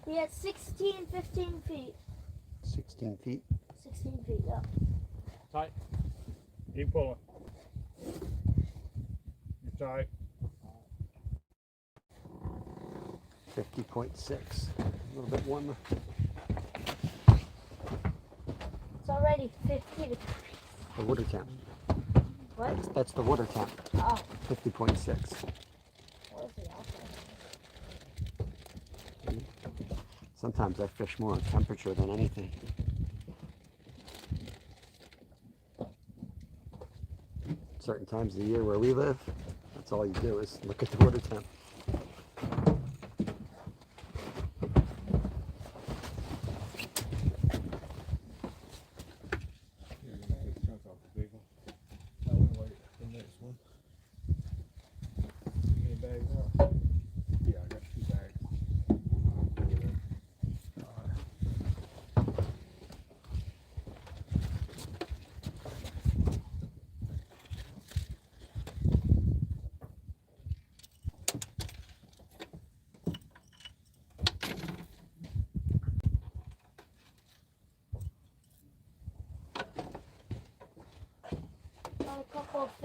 We had 16, 15 feet. 16 feet. 16 feet, yeah. Tight. Keep pulling. You're tight. 50.6. A little bit warmer. It's already 50 degrees. The water temp. What? That's the water temp. Oh, 50.6. what is it outside? Sometimes I fish more on temperature than anything. Certain times of the year where we live, that's all you do is look at the water temp.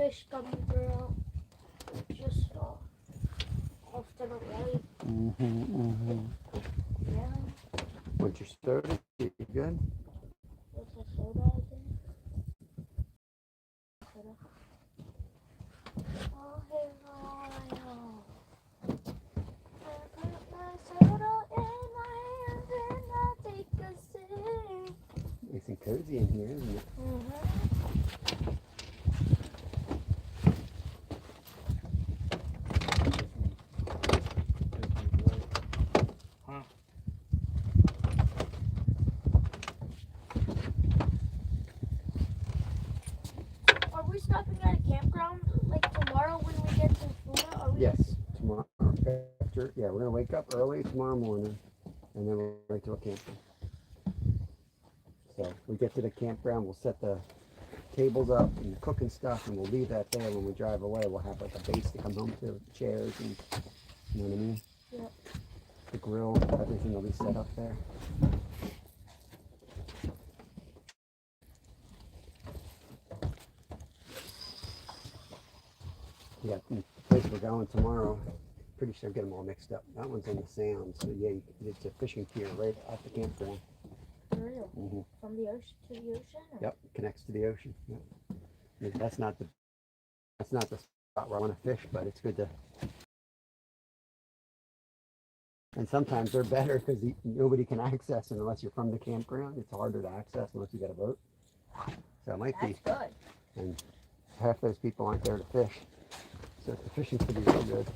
fish coming through. Just off to the right. Yeah. What's your soda? You good? What's a soda, I think? Soda. Oh, hey, Royal. I put my soda in my hands and I take a sip. Nice and cozy in here, isn't it? Are we stopping at a campground like tomorrow when we get to Florida? Are we? Yes, tomorrow. After, yeah, we're gonna wake up early tomorrow morning, and then we'll right to a campground. So we get to the campground, we'll set the tables up and the cooking stuff, and we'll leave that there. When we drive away, we'll have like a base to come home to, chairs, and you know what I mean. Yep. The grill, everything will be set up there. Yeah, the place we're going tomorrow, pretty sure get them all mixed up. That one's in the Sound, so yeah, it's a fishing pier right at the campground. For real? Mm-hmm. From the ocean to the ocean? Or? Yep, connects to the ocean. Yep. That's not the spot where I want to fish, but it's good to. And sometimes they're better because nobody can access them unless you're from the campground. It's harder to access unless you got a boat. So it might That's be. good. And half those people aren't there to fish. So the fishing could be real good.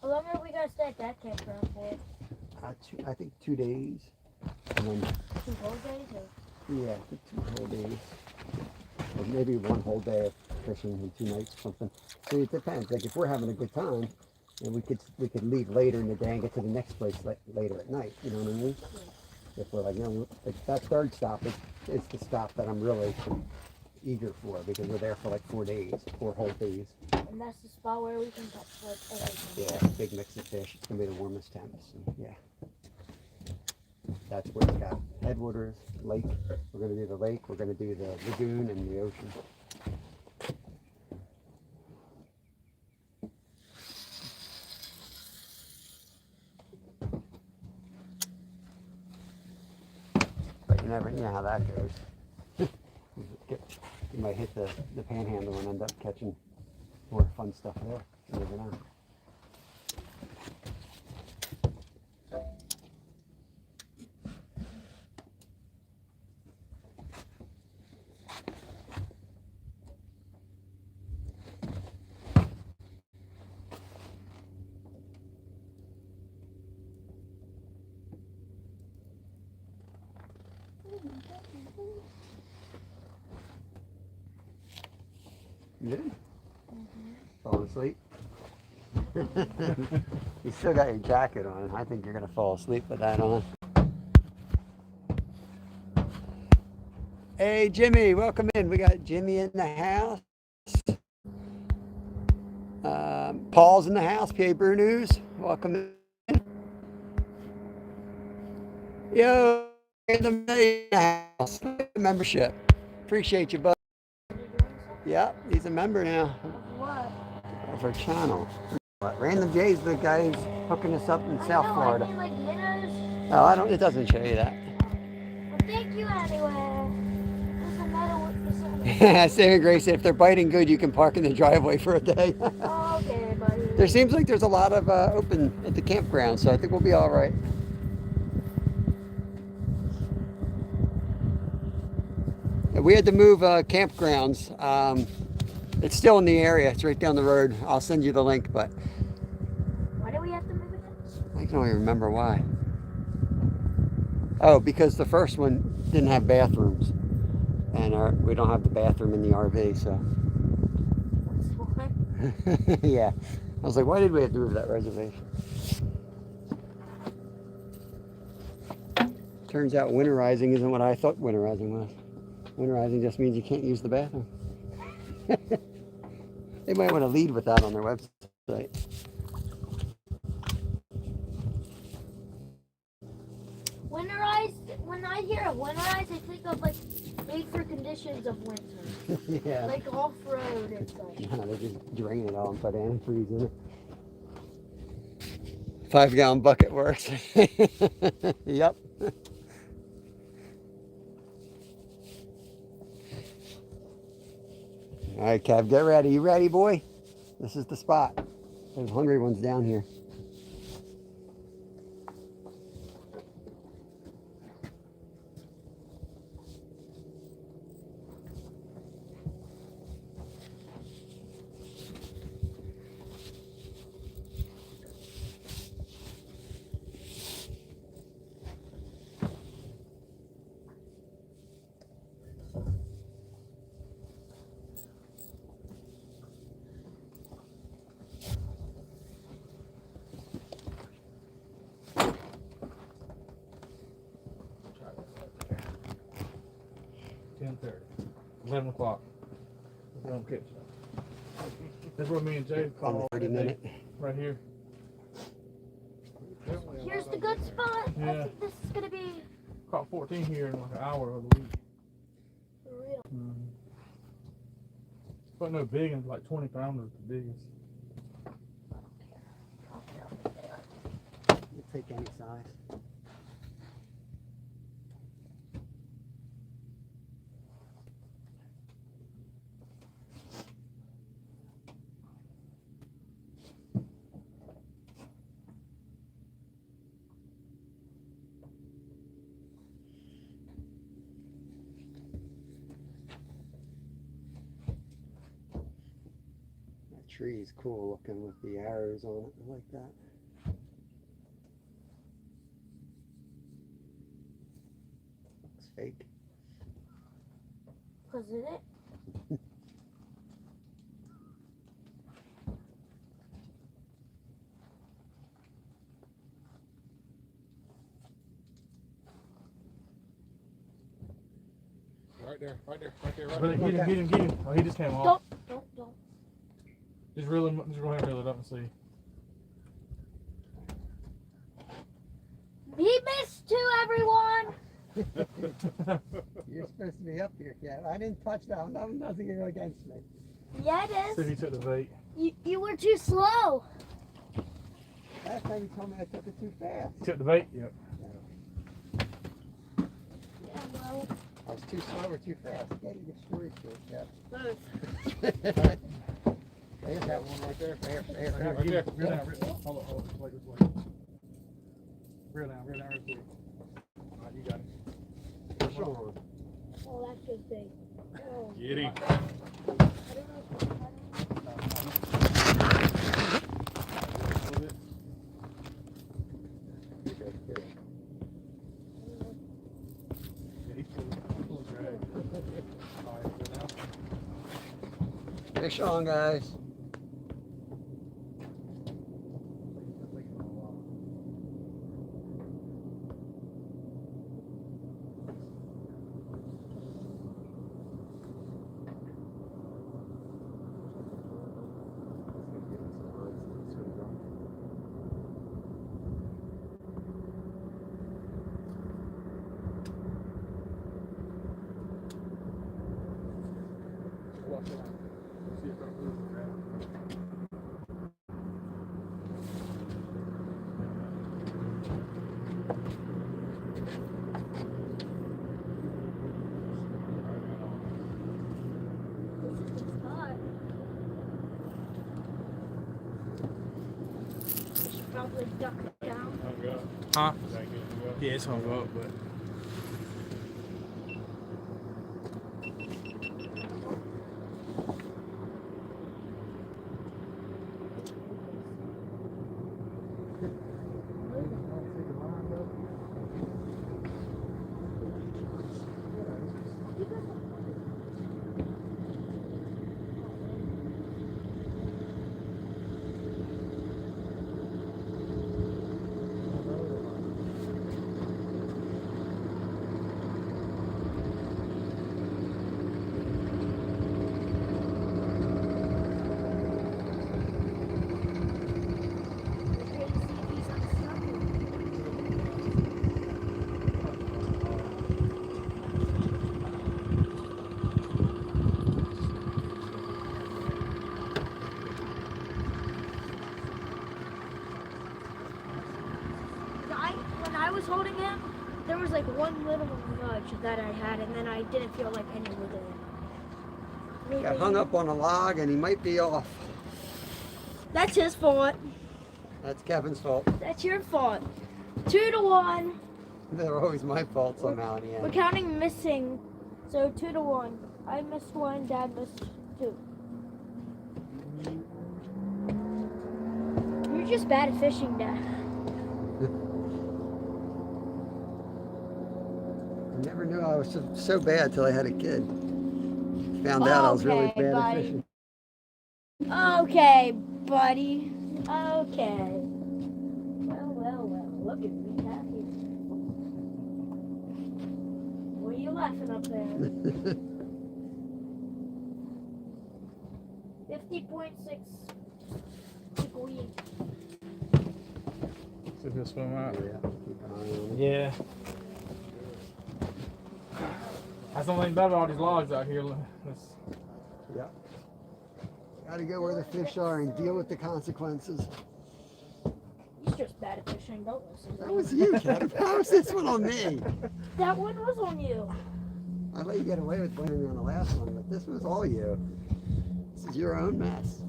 How long are we gonna stay at that campground for? I think 2 days. And then, 2 whole days or? yeah, I think 2 whole days. Or maybe 1 whole day of fishing and 2 nights or something. So it depends. Like if we're having a good time, and we could leave later in the day and get to the next place later at night. You know what I mean? Yeah. If we're like, you know, like that third stop is the stop that I'm really eager for because we're there for like 4 days, 4 whole days. And that's the spot where we can catch like everything. Yeah, big mix of fish. It's gonna be the warmest temps. And yeah, that's where it's got headwaters, lake. We're gonna do the lake. We're gonna do the lagoon and the ocean. But you never know how that goes. You might hit the panhandle and end up catching more fun stuff there. You never know. You did? Fall asleep? You still got your jacket on. I think you're going to fall asleep with that on. Hey, Jimmy, welcome in. We got Jimmy in the house. Paul's in the house. PA Brew News. Welcome in. Yo, in the house. Membership. Appreciate you, bud. Yeah, he's a member now What? of our channel. Random Jay's the guy who's hooking us up in South Florida. I mean, like minnows. Oh, I don't. It doesn't show you that. Well, thank you anyway. Doesn't matter what you say. Sam and Grace said if they're biting good, you can park in the driveway for a day. Oh, okay, buddy. There seems like there's a lot of open at the campground, so I think we'll be all right. We had to move campgrounds. It's still in the area. It's right down the road. I'll send you the link, but Why do we have to move it? I don't even remember why. Oh, because the first one didn't have bathrooms, and we don't have the bathroom in the RV, so. That's why. Yeah. I was like, why did we have to move that reservation? Turns out winterizing isn't what I thought winterizing was. Winterizing just means you can't use the bathroom. They might want to lead with that on their website. I hear of winterize, I think of like made for conditions of winter, Yeah. like off road and such. No, they just drain it all and put antifreeze in it. 5-gallon bucket works. Yep. All right, Kev, get ready. You ready, boy? This is the spot. There's hungry ones down here. Try that right there. 10:30. 11 o'clock. We're gonna catch up. That's where me and Jay On the called 30-minute. right here. Here's the good spot. I Yeah. think this is gonna be Caught 14 here in like an hour of the week. real. But no big ones, like 20 pounders, the biggest. You take any size. That tree is cool looking with the arrows on it. I like that. Looks fake. Wasn't it? Right there, right there, right there, right But there. get him. Oh, he just came off. Don't. Just reel him, just go ahead and reel it up and see. He missed two, everyone. You're supposed to be up here, Kev. I didn't touch that one. That one doesn't go against me. Yeah, See it if he is. took the bait. You were too slow. Last time you told me I took it too fast. He took the bait? Yep. Yeah, well, I was too slow or too fast. Get your story straight, both. Kev. There's that one right there. There. Right there. Reel down, hold on. Just wait. Reel down real quick. All right, you got it. Sure. Oh, that's just big. Oh. Get him. I don't know Yeah, he's full drag. All right, go down. Fish on, guys. Watch it out. See if it moves around. this is the spot. I should probably duck it down. Hung up. Huh? Thank you. Yeah, it's hung up, but. holding him, there was like one little nudge that I had, and then I didn't feel like any wiggling. Got hung up on a log and he might be off. That's his fault. That's Kevin's fault. That's your fault. 2-1. They're always my fault somehow in the We're end. counting missing, so 2-1. I missed one, Dad missed 2. You're just bad at fishing, Dad. I never knew I was so bad till I had a kid. Found out I was really Okay, bad at buddy. fishing. Okay, buddy. Okay. Well. Look at me, Kathy. What are you laughing up there? 50.6 equal each. See if he'll swim out. Yeah, keep an eye on it. Yeah. That's the only thing about all these logs out here. Gotta go where the fish are and deal with the consequences. He's just bad at fishing, don't listen to That him. was you, Kevin. How was this one on me? That one was on you. I let you get away with blaming me on the last one, but this was all you. This is your own mess.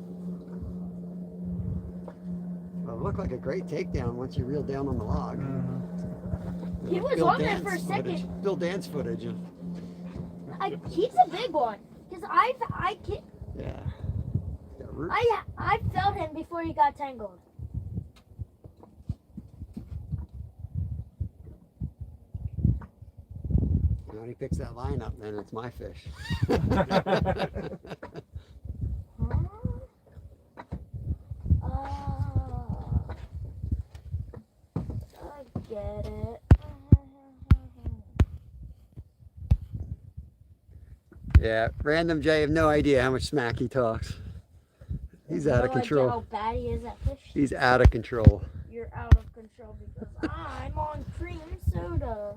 Well, it looked like a great takedown once you reeled down on the log. He was on there for a second. Bill Dance footage. He's a big one. Because Yeah. Got roots. I felt him before he got tangled. When he picks that line up, then it's my fish. I get it. Yeah, Random J, have no idea how much smack he talks. He's out of No idea control. how bad he is at fishing. He's out of control. You're out of control because I'm on cream soda.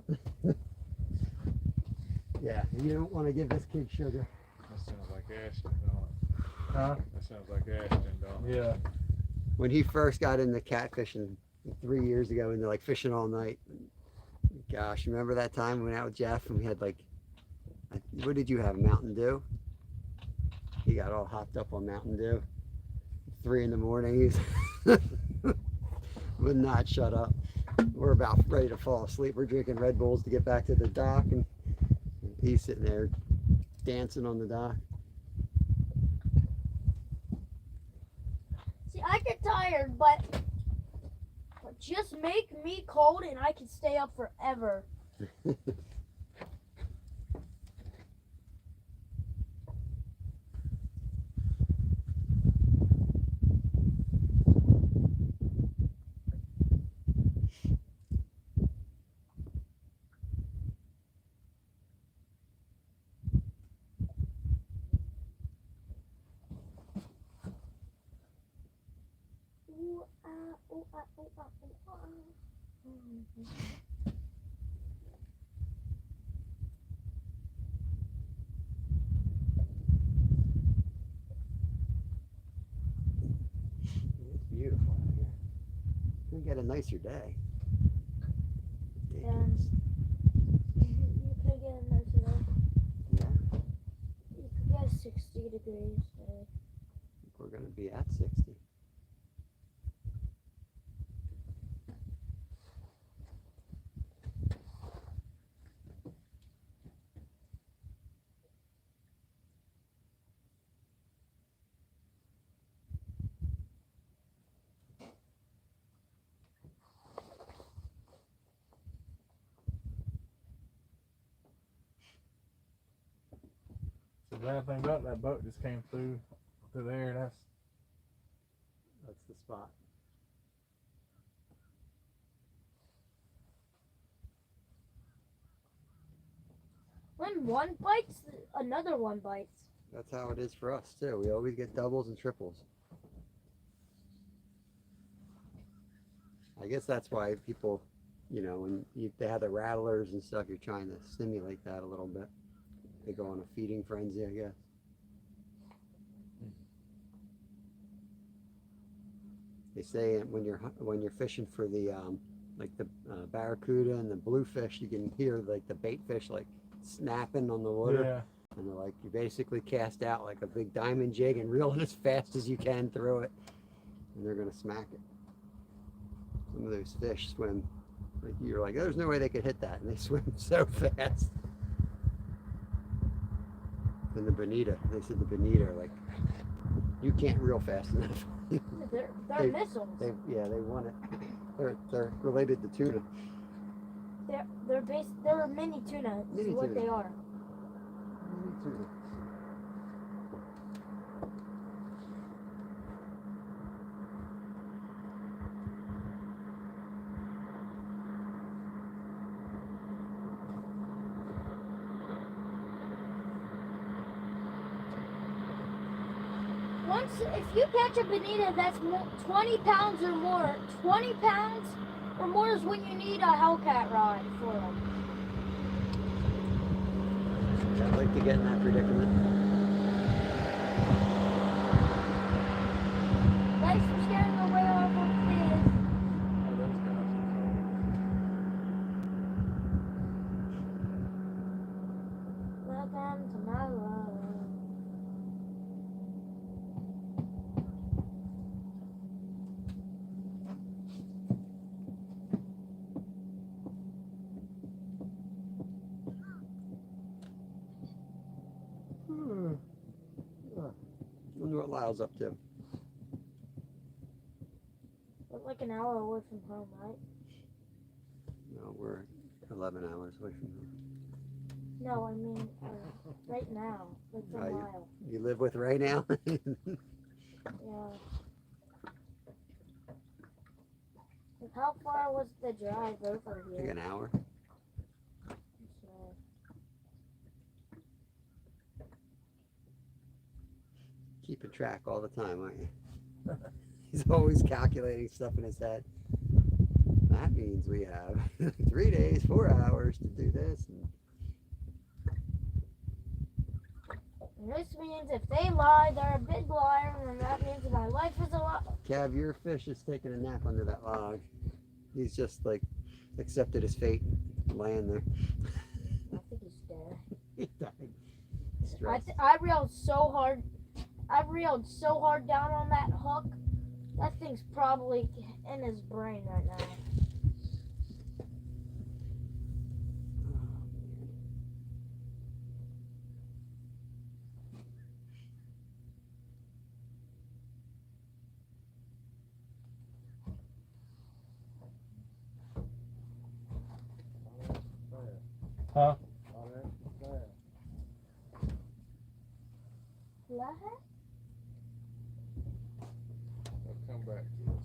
Yeah, you don't want to give this kid sugar. That sounds like Ashton, don't it? Huh? That sounds like Ashton, don't it? Yeah. When he first got into catfishing 3 years ago, and they're like fishing all night. Gosh, remember that time we went out with Jeff and we had like, what did you have? Mountain Dew? He got all hopped up on Mountain Dew. 3 in the morning, he's would not shut up. We're about ready to fall asleep. We're drinking Red Bulls to get back to the dock, and he's sitting there dancing on the dock. See, I get tired, but just make me cold and I can stay up forever. Ooh, ah, ooh, ah, ooh, ah, ooh, ah. It's beautiful out here. We get a nicer day. Yeah. You could get a nice day. Yeah, You could get 60 degrees today. we're gonna be at 60. The bad thing about that boat just came through there. That's the spot. When one bites, another one bites. That's how it is for us too. We always get doubles and triples. I guess that's why people, you know, when they have the rattlers and stuff, you're trying to stimulate that a little bit. They go on a feeding frenzy, I guess. They say when you're fishing for the like the barracuda and the bluefish, you can hear like the bait fish like snapping on the water. Yeah. And they're like, you basically cast out like a big diamond jig and reel it as fast as you can through it. And they're going to smack it. Some of those fish swim, like you're like, there's no way they could hit that. And they swim so fast. And the bonita, they said the bonita are like, you can't reel fast enough. They're They- missiles. They want it. They're related to tuna. They're a mini tuna. Mini Is what tuna. they are. Tuna. Once, if you catch a bonita that's 20 pounds or more, 20 pounds or more is when you need a Hellcat rod for them. I'd like to get in that predicament. Thanks for scaring away our kids. Oh, those guys. Welcome to my world. Wonder what Lyle's up to. We're like an hour away from home, right? No, we're 11 hours away from home. No, I mean right now, like a Right. mile. You live with Ray now? Yeah. Like, how far was the drive over Like here? an hour. So, Keeping track all the time, aren't you? He's always calculating stuff in his head. That means we have 3 days, 4 hours to do this. And and this means if they lie, they're a big liar, and that means my life is a lie. Cav, your fish is taking a nap under that log. He's just like accepted his fate, laying there. I think he's dead. He died. Stress. I reeled so hard. I reeled so hard down on that hook. That thing's probably in his brain right now. Huh? Oh, that's bad. What? They'll come back to us.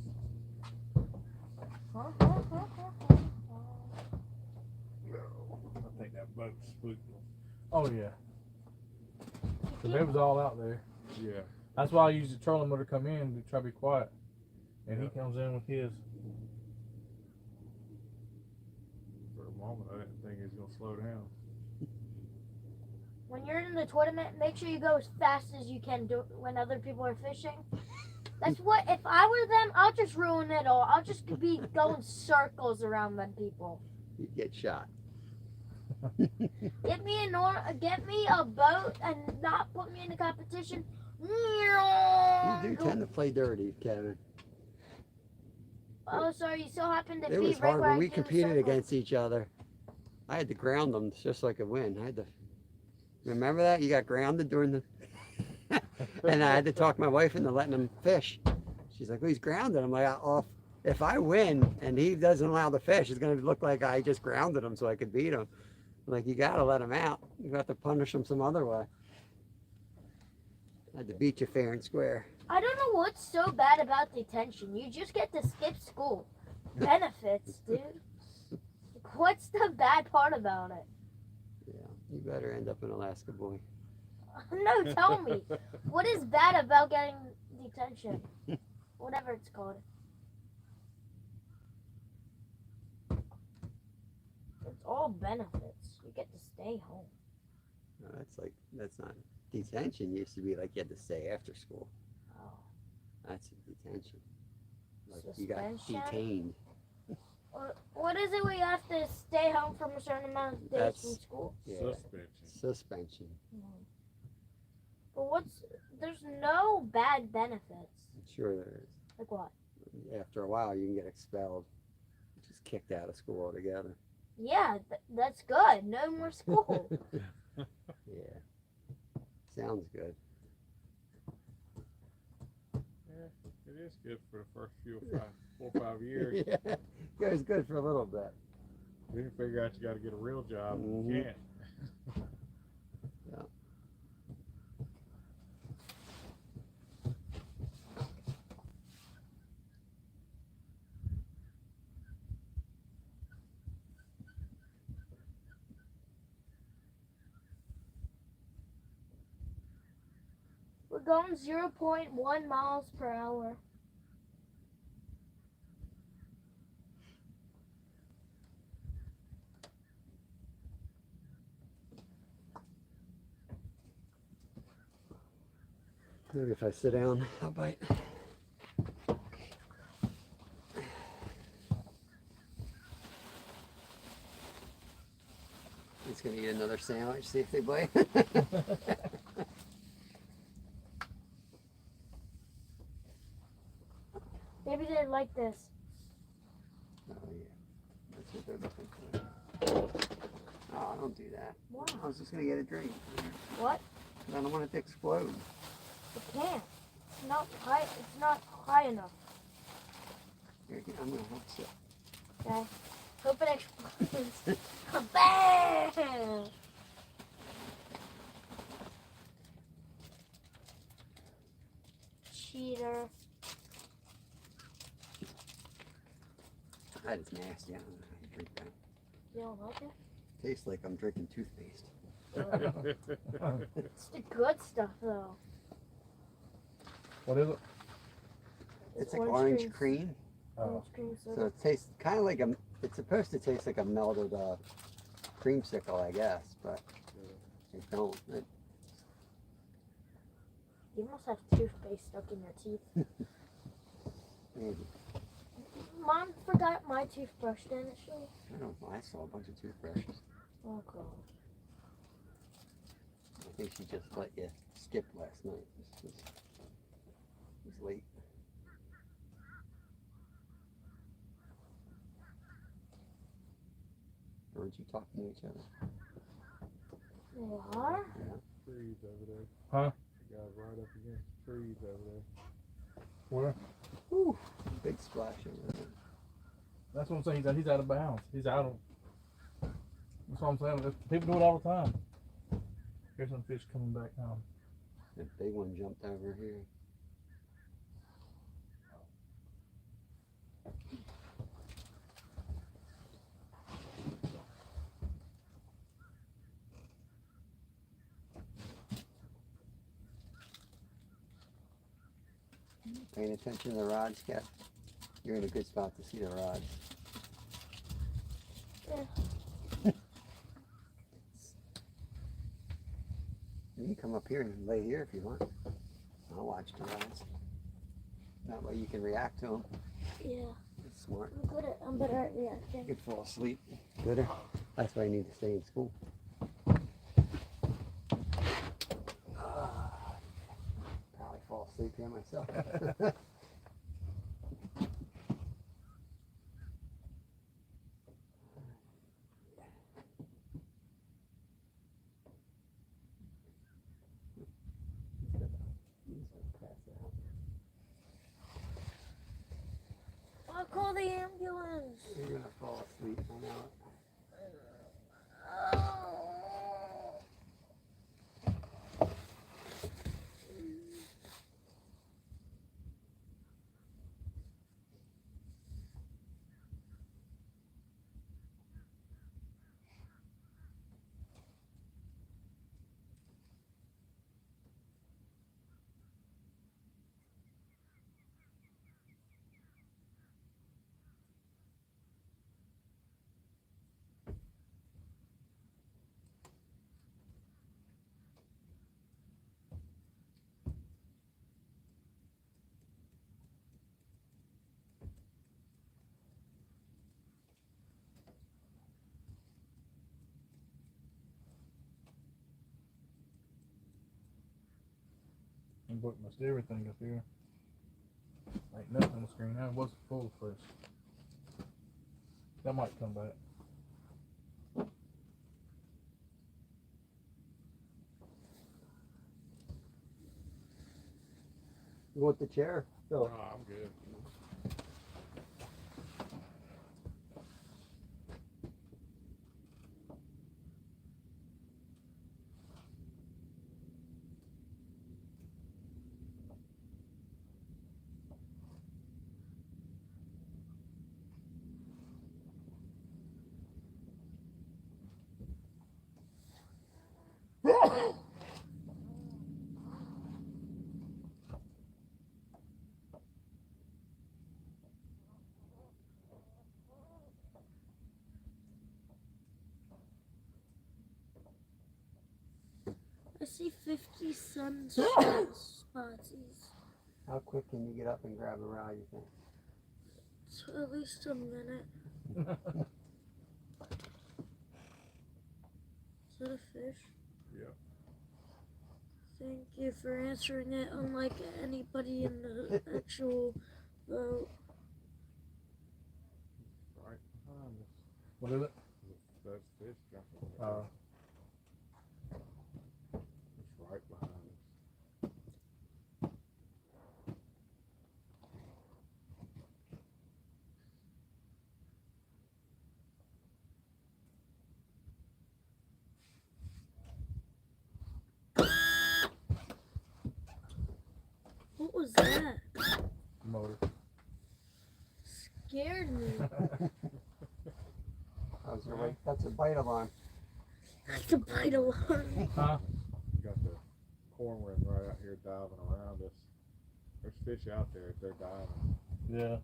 I think that boat spooked them. Oh yeah. So they was all out there. Yeah. That's why I use the trolling motor to come in to try to be quiet. And he comes in with his. For a moment, I didn't think he was gonna slow down. When you're in the tournament, make sure you go as fast as you can do when other people are fishing. That's what, if I were them, I'll just ruin it all. I'll just be going circles around them people. You get shot. Get me a boat and not put me in the competition. You do tend to play dirty, Kevin. Oh, sorry, you so happened to be It was right hard where when I we came in competed circle. against each other. I had to ground them just so I could win. I had to. Remember that? You got grounded during the. And I had to talk my wife into letting him fish. She's like, well, he's grounded. I'm like, oh, if I win and he doesn't allow the fish, it's going to look like I just grounded him so I could beat him. I'm like, you got to let him out. You have to punish him some other way. I had to beat you fair and square. I don't know what's so bad about detention. You just get to skip school. Benefits, dude. What's the bad part about it? Yeah, you better end up in Alaska, boy. No, tell me. What is bad about getting detention? Whatever it's called. It's all benefits. You get to stay home. No, that's not detention. Used to be like you had to stay after school. Oh. That's detention. Like you got Suspension? detained. What is it where you have to stay home from a certain amount of days That's- from school? Yeah. Suspension. Suspension. But there's no bad benefits. Sure there is. Like what? After a while, you can get expelled, just kicked out of school altogether. Yeah, that's good. No more school. Yeah. Sounds good. It is good for the first 4 or 5 years. Yeah. Goes good for a little bit. Then you figure out you got to get a real job. Mhm. You can't. We're going 0.1 miles per hour. Maybe if I sit down, I'll bite. He's gonna eat another sandwich, see if they bite. Maybe they like this. Oh yeah, that's what they're looking for. Oh, don't do that. Why? I was just gonna get a drink. What? I don't want it to explode. It can't. It's not high. It's not high enough. Here, I'm gonna help sit. Okay. Hope it explodes. Bam! Cheater. That is nasty. I don't know how you drink that. You don't like it? Tastes like I'm drinking toothpaste. It's the good stuff though. What is it? It's like orange cream. cream. Oh. Orange cream So soda. it tastes kind of like a. It's supposed to taste like a melted creamsicle, I guess, but it don't. You must have toothpaste stuck in your teeth. Maybe. Mom forgot my toothbrush, didn't she? I don't know. I saw a bunch of toothbrushes. Oh god. I think she just let you skip last night. It was late. Weren't you talking to each other? They are? Trees over there. Huh? The guy's right up against the trees over there. Where? Whew, big splash over there. That's what I'm saying. He's out of bounds. He's out of. That's what I'm saying. People do it all the time. Here's some fish coming back now. The big one jumped over here. Paying attention to the rods, Cat? You're in a good spot to see the rods. You can come up here and lay here if you want. I'll watch the rods. That way you can react to them. Yeah. It's smart. I'm better at reacting. You could fall asleep. Gooder. That's why you need to stay in school. Probably fall asleep here myself. I'll call the ambulance. You're gonna fall asleep. I know it. and booked most everything up here. Ain't nothing on the screen now. It wasn't full of fish. That might come back. You want the chair? Oh, Phil? I'm good. I see 50 sunshots. How quick can you get up and grab a rod, you think? So at least a minute. Is that a fish? Yeah. Thank you for answering it, unlike anybody in the actual boat. Right behind us. What is it? That's fish jumping. It's right behind us. What was that? Motor. Scared me. That's a bite alarm. That's a bite alarm. Huh? We got the cormorant right out here diving around us. There's fish out there if they're diving. Yeah.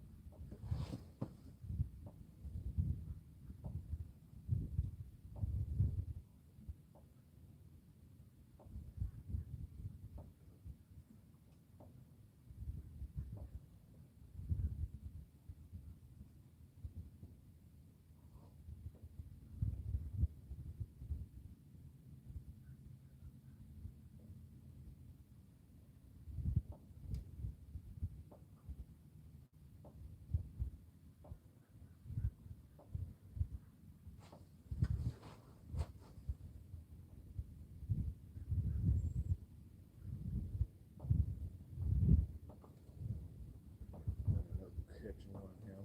Catching one here.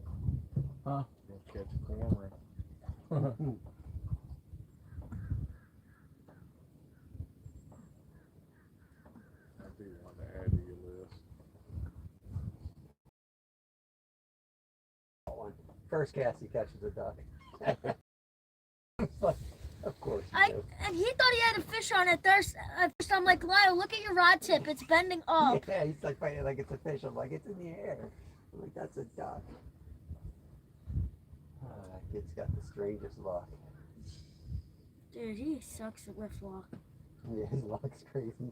Huh? Gonna catch a cormorant. That'd be one to add to your list. First cast, he catches a duck. It's like, of course. And he thought he had a fish on it. At first I'm like, Lyle, look at your rod tip. It's bending up. Yeah, he's like fighting like it's a fish. I'm like, it's in the air. I'm like, that's a duck. That kid's got the strangest luck. Dude, he sucks at lift lock. Yeah, his luck's crazy.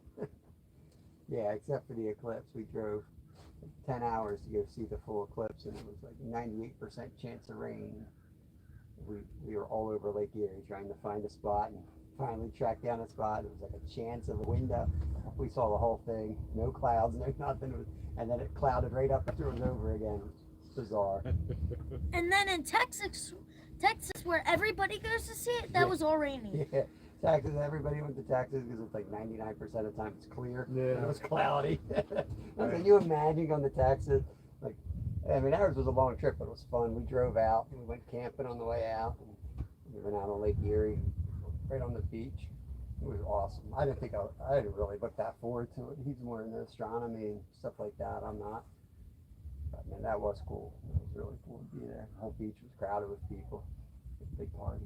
Yeah, except for the eclipse. We drove 10 hours to go see the full eclipse, and it was like 98% chance of rain. We were all over Lake Erie trying to find a spot, and finally tracked down a spot. It was like a chance of a window. We saw the whole thing. No clouds, no nothing. And then it clouded right up after it was over again. Bizarre. And then in Texas, where everybody goes to see it, that Yeah. was all rainy. Yeah, Texas. Everybody went to Texas because it's like 99% of the time it's clear. Yeah. And it was cloudy. Can you imagine going to Texas? Like, I mean, ours was a long trip, but it was fun. We drove out. We went camping on the way out. And we went out on Lake Erie, right on the beach. It was awesome. I didn't really look that forward to it. He's more into astronomy and stuff like that. I'm not. But man, that was cool. It was really cool to be there. The whole beach was crowded with people. It was a big party.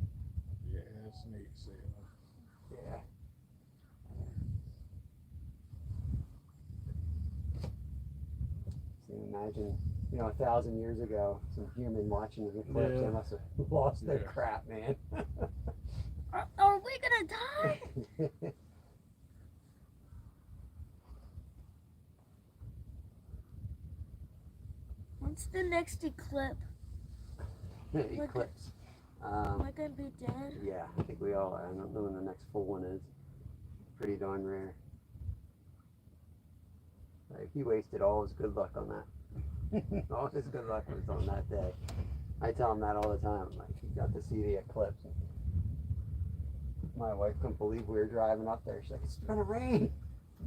Yeah, it's neat seeing them. Yeah. So imagine, 1,000 years ago, some human watching the eclipse. Yeah. They must have lost their Yeah. crap, man. Are we gonna die? When's the next eclipse? Eclipse. Am I gonna be dead? Yeah, I think we all are. I don't know when the next full one is. Pretty darn rare. Like, he wasted all his good luck on that. All his good luck was on that day. I tell him that all the time. Like, he got to see the eclipse. My wife couldn't believe we were driving up there. She's like, it's gonna rain.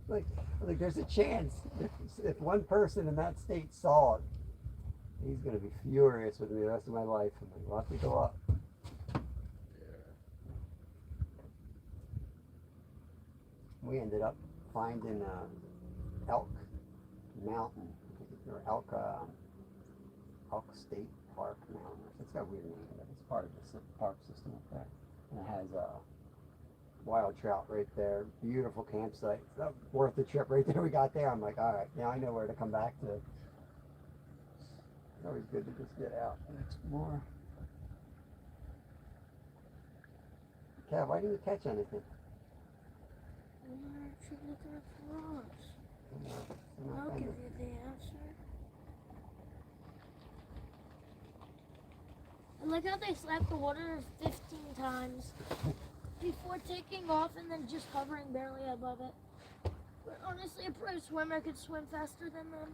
Like, there's a chance. If one person in that state saw it, he's gonna be furious with me the rest of my life. I'm like, we'll have to go up. We ended up finding Elk Mountain, or Elk State Park Mountain. It's got a weird name, but it's part of the park system up there. And it has wild trout right there. Beautiful campsite. It's worth the trip right there. We got there. I'm like, all right, now I know where to come back to. It's always good to just get out and explore. Kev, why didn't you catch anything? Why aren't you looking for us? I'll give you the answer. I like how they slap the water 15 times before taking off and then just hovering barely above it. But honestly, a pro swimmer could swim faster than them.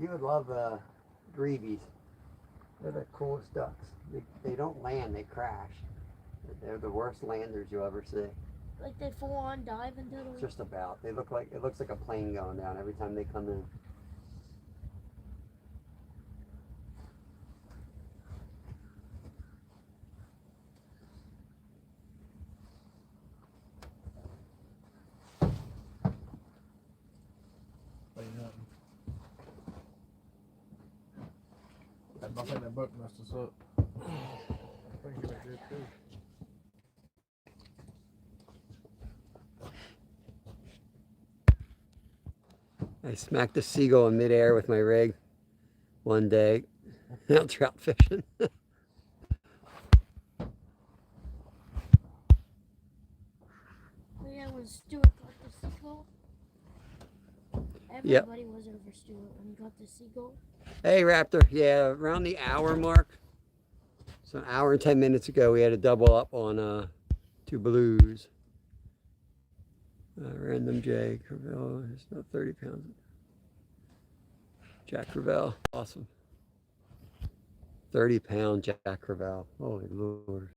You would love greavies. They're the coolest ducks. They don't land, they crash. They're the worst landers you'll ever see. Like they full on dive into the Just about. They look like, it looks like a plane going down every time they come in. I think that boat messed us up. I think it did too. I smacked a seagull in midair with my rig one day out trout fishing. Yeah, when Stuart got the seagull. Everybody was over Stuart when he got the seagull. Hey Raptor, yeah, around the hour mark. So an hour and 10 minutes ago, we had a double up on 2 blues. Random J, Crevel, it's about 30 pounds. Jack Crevel, awesome. 30-pound Jack Crevel, holy Lord.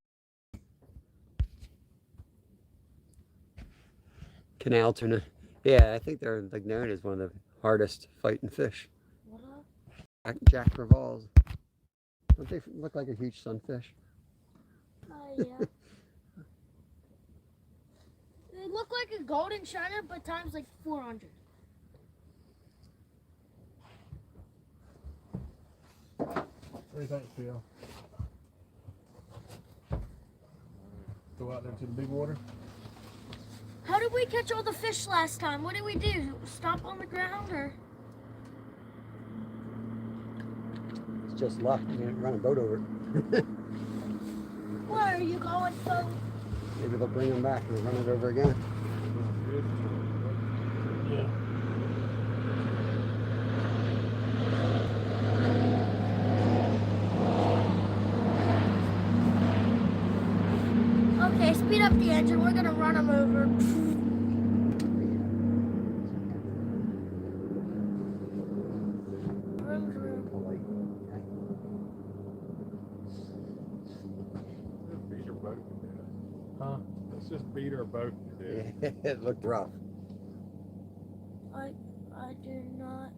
Canal tuna, yeah, I think they're like known as one of the hardest fighting fish. What up? Jack Crevels. Don't they look like a huge sunfish? Yeah. They look like a golden shiner, but times like 400. What do you think, Phil? Go out there to the big water? How did we catch all the fish last time? What did we do? Stomp on the ground or? It's just luck. You didn't run a boat over it. Where are you going, folks? Maybe they'll bring them back and they'll run it over again. Yeah. Okay, speed up the engine. We're gonna run them over. Beat her boat to death. Huh? Let's just beat her boat to death. It looked rough. I do not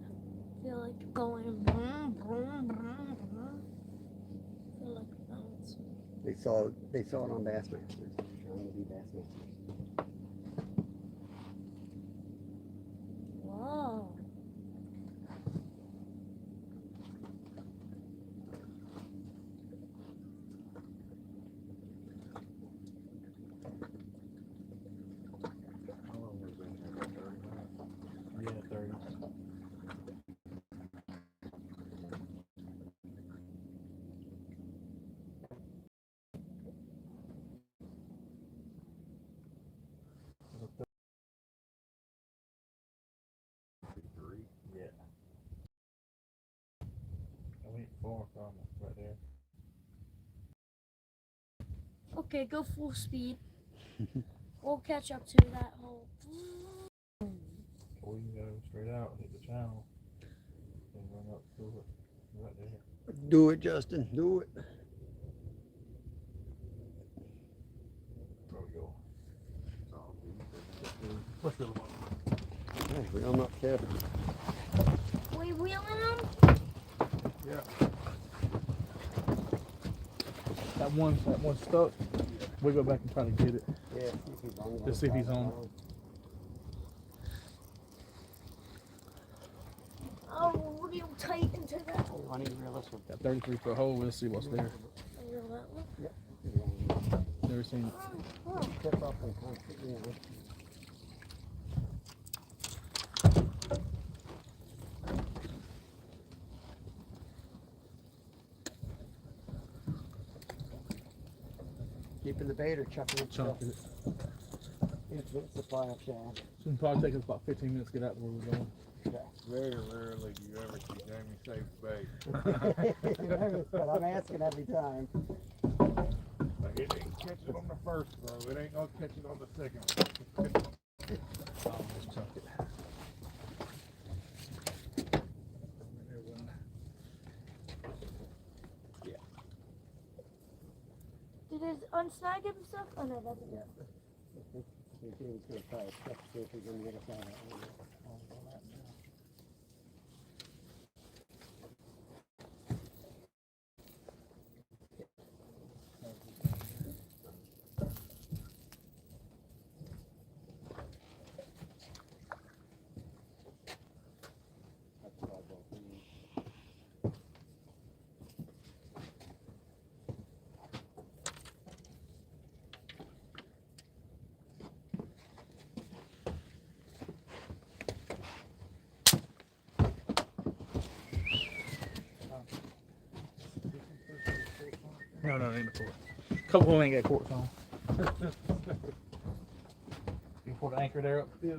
feel like going vroom, vroom, vroom, vroom. I feel like bouncing. They saw it on Bassmasters. Trying to be Bassmasters. Whoa. How long have we been here? 30 minutes? Yeah, 30. Yeah. I went far from it right there. Okay, go full speed. We'll catch up to that hole. or you can go straight out and hit the channel and run up to it right there. Do it, Justin. Do it. There we go. Push the one. Okay, reel 'em up careful. We wheeling them? Yeah. That one stuck. We go back and try to get it. Yeah, see if he's on. Just see if he's on. Oh, real tight into that. Why don't you reel this one? Got 33-foot hole. We'll see what's there. Reel that one. Never seen it. Oh, Tip up and constantly. Keeping the bait or chucking it? Chunking it. Infinite supply of shad. It'll probably take us about 15 minutes to get out to where we're going. Very rarely do you ever see Jamie save bait. But I'm asking every time. Like, it didn't catch it on the first throw. It ain't gonna catch it on the second one. I'll just chunk it. did it unsnag himself? Oh no, that's it. He's gonna try to check to see if he's gonna get us out of that one. No, ain't a court. Couple of them ain't got courts on. You put the anchor there up. Yeah.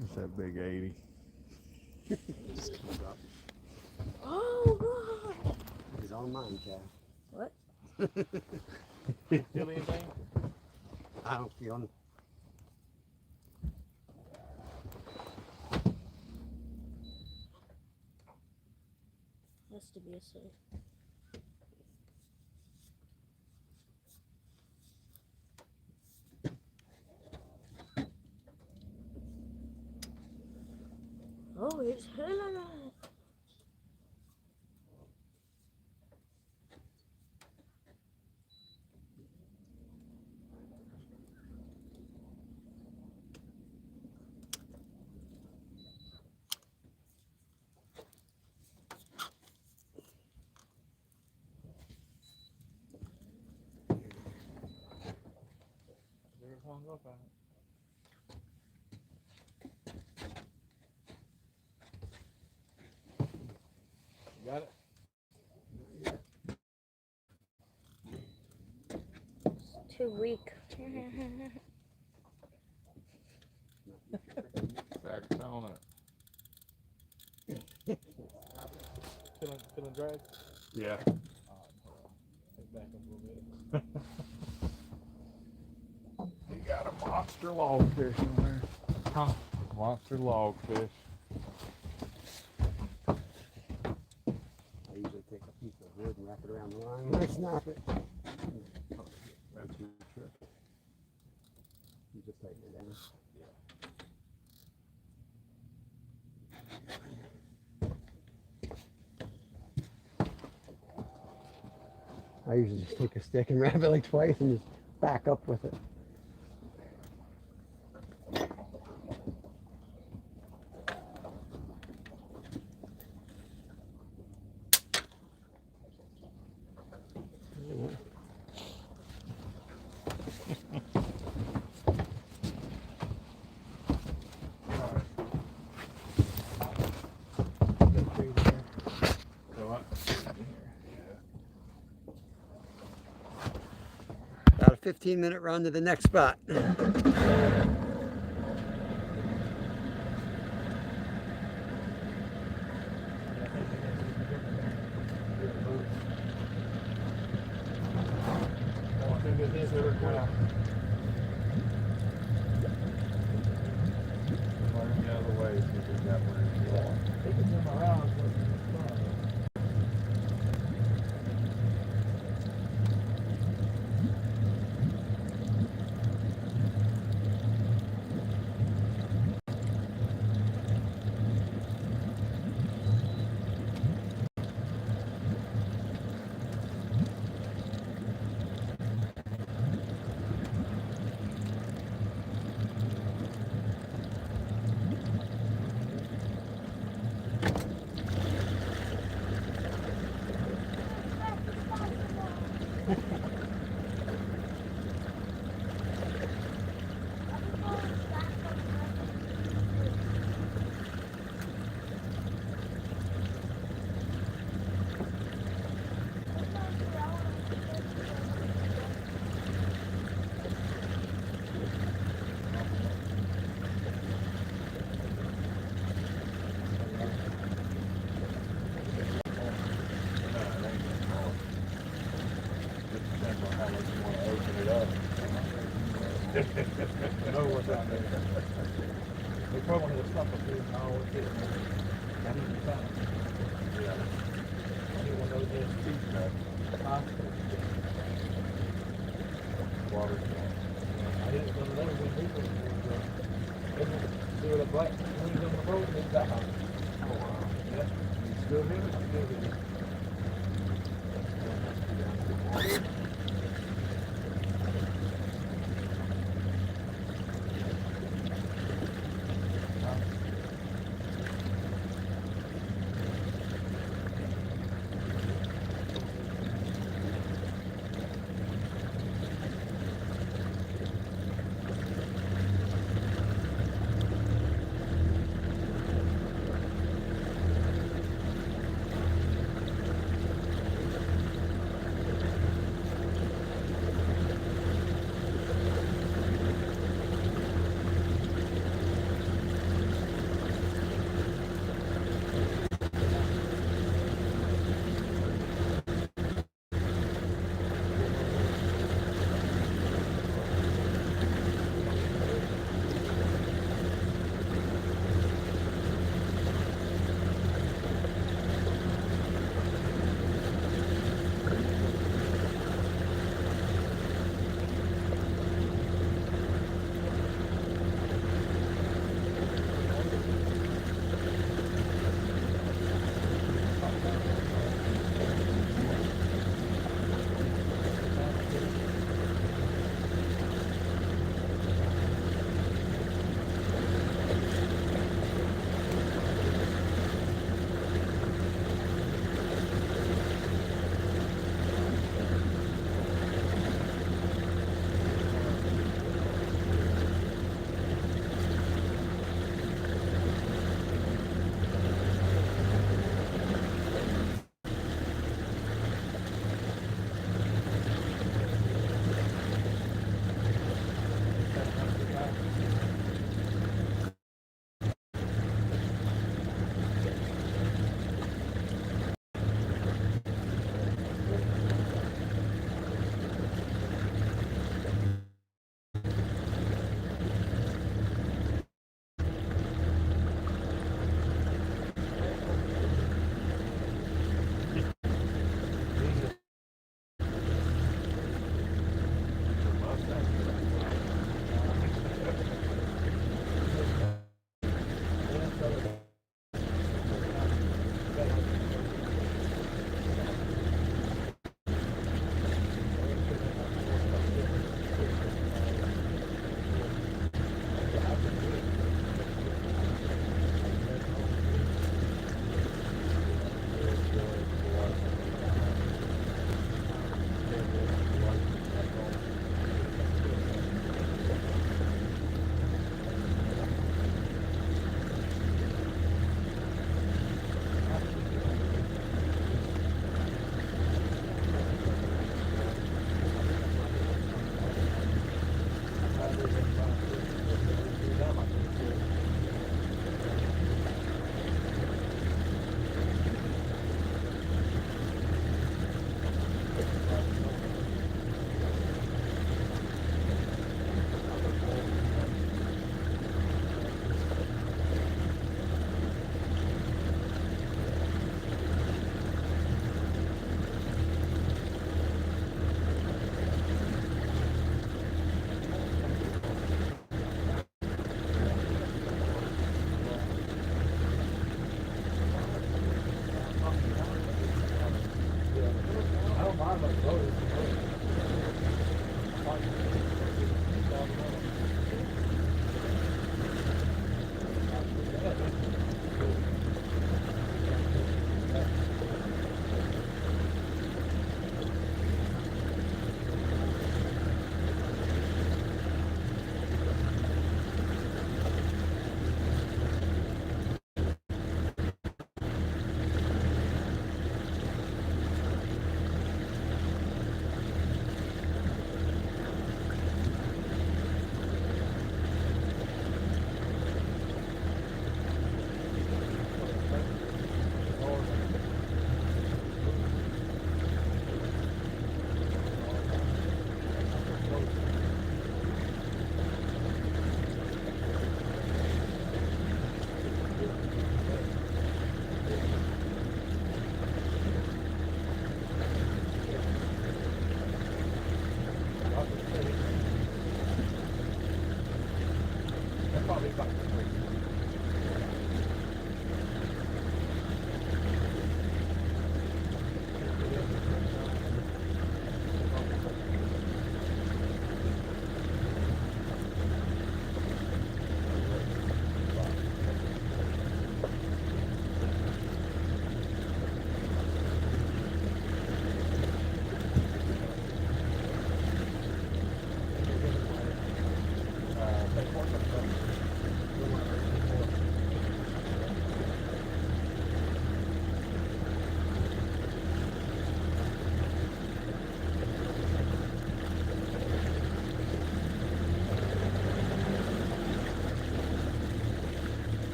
It's that big 80. Oh god. He's on mine, Chad. What? Feel anything? I don't feel him. Has to be a safe. Oh, it's hella. There's one up on it. You got it? It's too weak. Back on it. drag? Yeah. Alright, hold on. Take back up a little bit. You got a monster logfish in there. Huh? Monster logfish. I usually take a piece of wood and wrap it around the line when I snap it. That's your trick. You just tighten it down. I usually just take a stick and wrap it like twice and just back up with it. So what? About a 15-minute run to the next spot. Learn the other ways because that one. Depends on how much you want to open it up. Know what's down there. They probably had stuff up here and all it's hitting. I need to find it. Yeah. I need one of those little speed traps. Huh? Water. I didn't know that when people see what a black wings on the road and it's that high. Oh wow. Yeah. You still hear it? I'm still hearing it.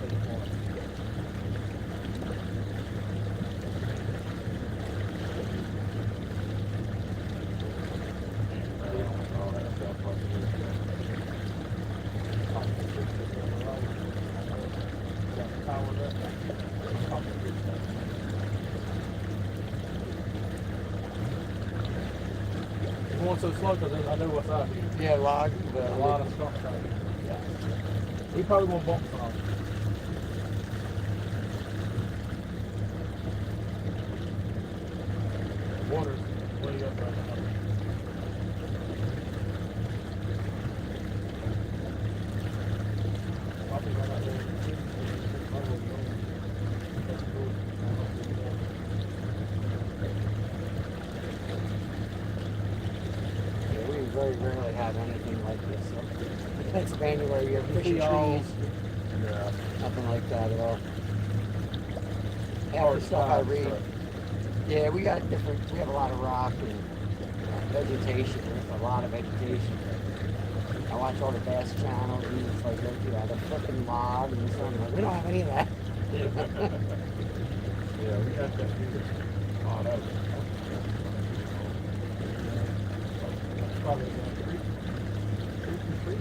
take it more. All that stuff like It's going so slow because I know what's out here. Yeah, log. A lot of stuff out here. Yeah. We probably won't bump some. Water's way up right now. Probably right out there. Yeah, we very rarely have anything like this. So. In Pennsylvania, where you have bushy trees, yeah. nothing like that at all. Half Hard the stuff I times, read. but- Yeah, we got different. We have a lot of rock and vegetation. There's a lot of vegetation. I watch all the Bass channels and it's like, yeah, the fucking log and this one. Like, we don't have any of that. Yeah, we got that here. Oh, that was. Probably creek.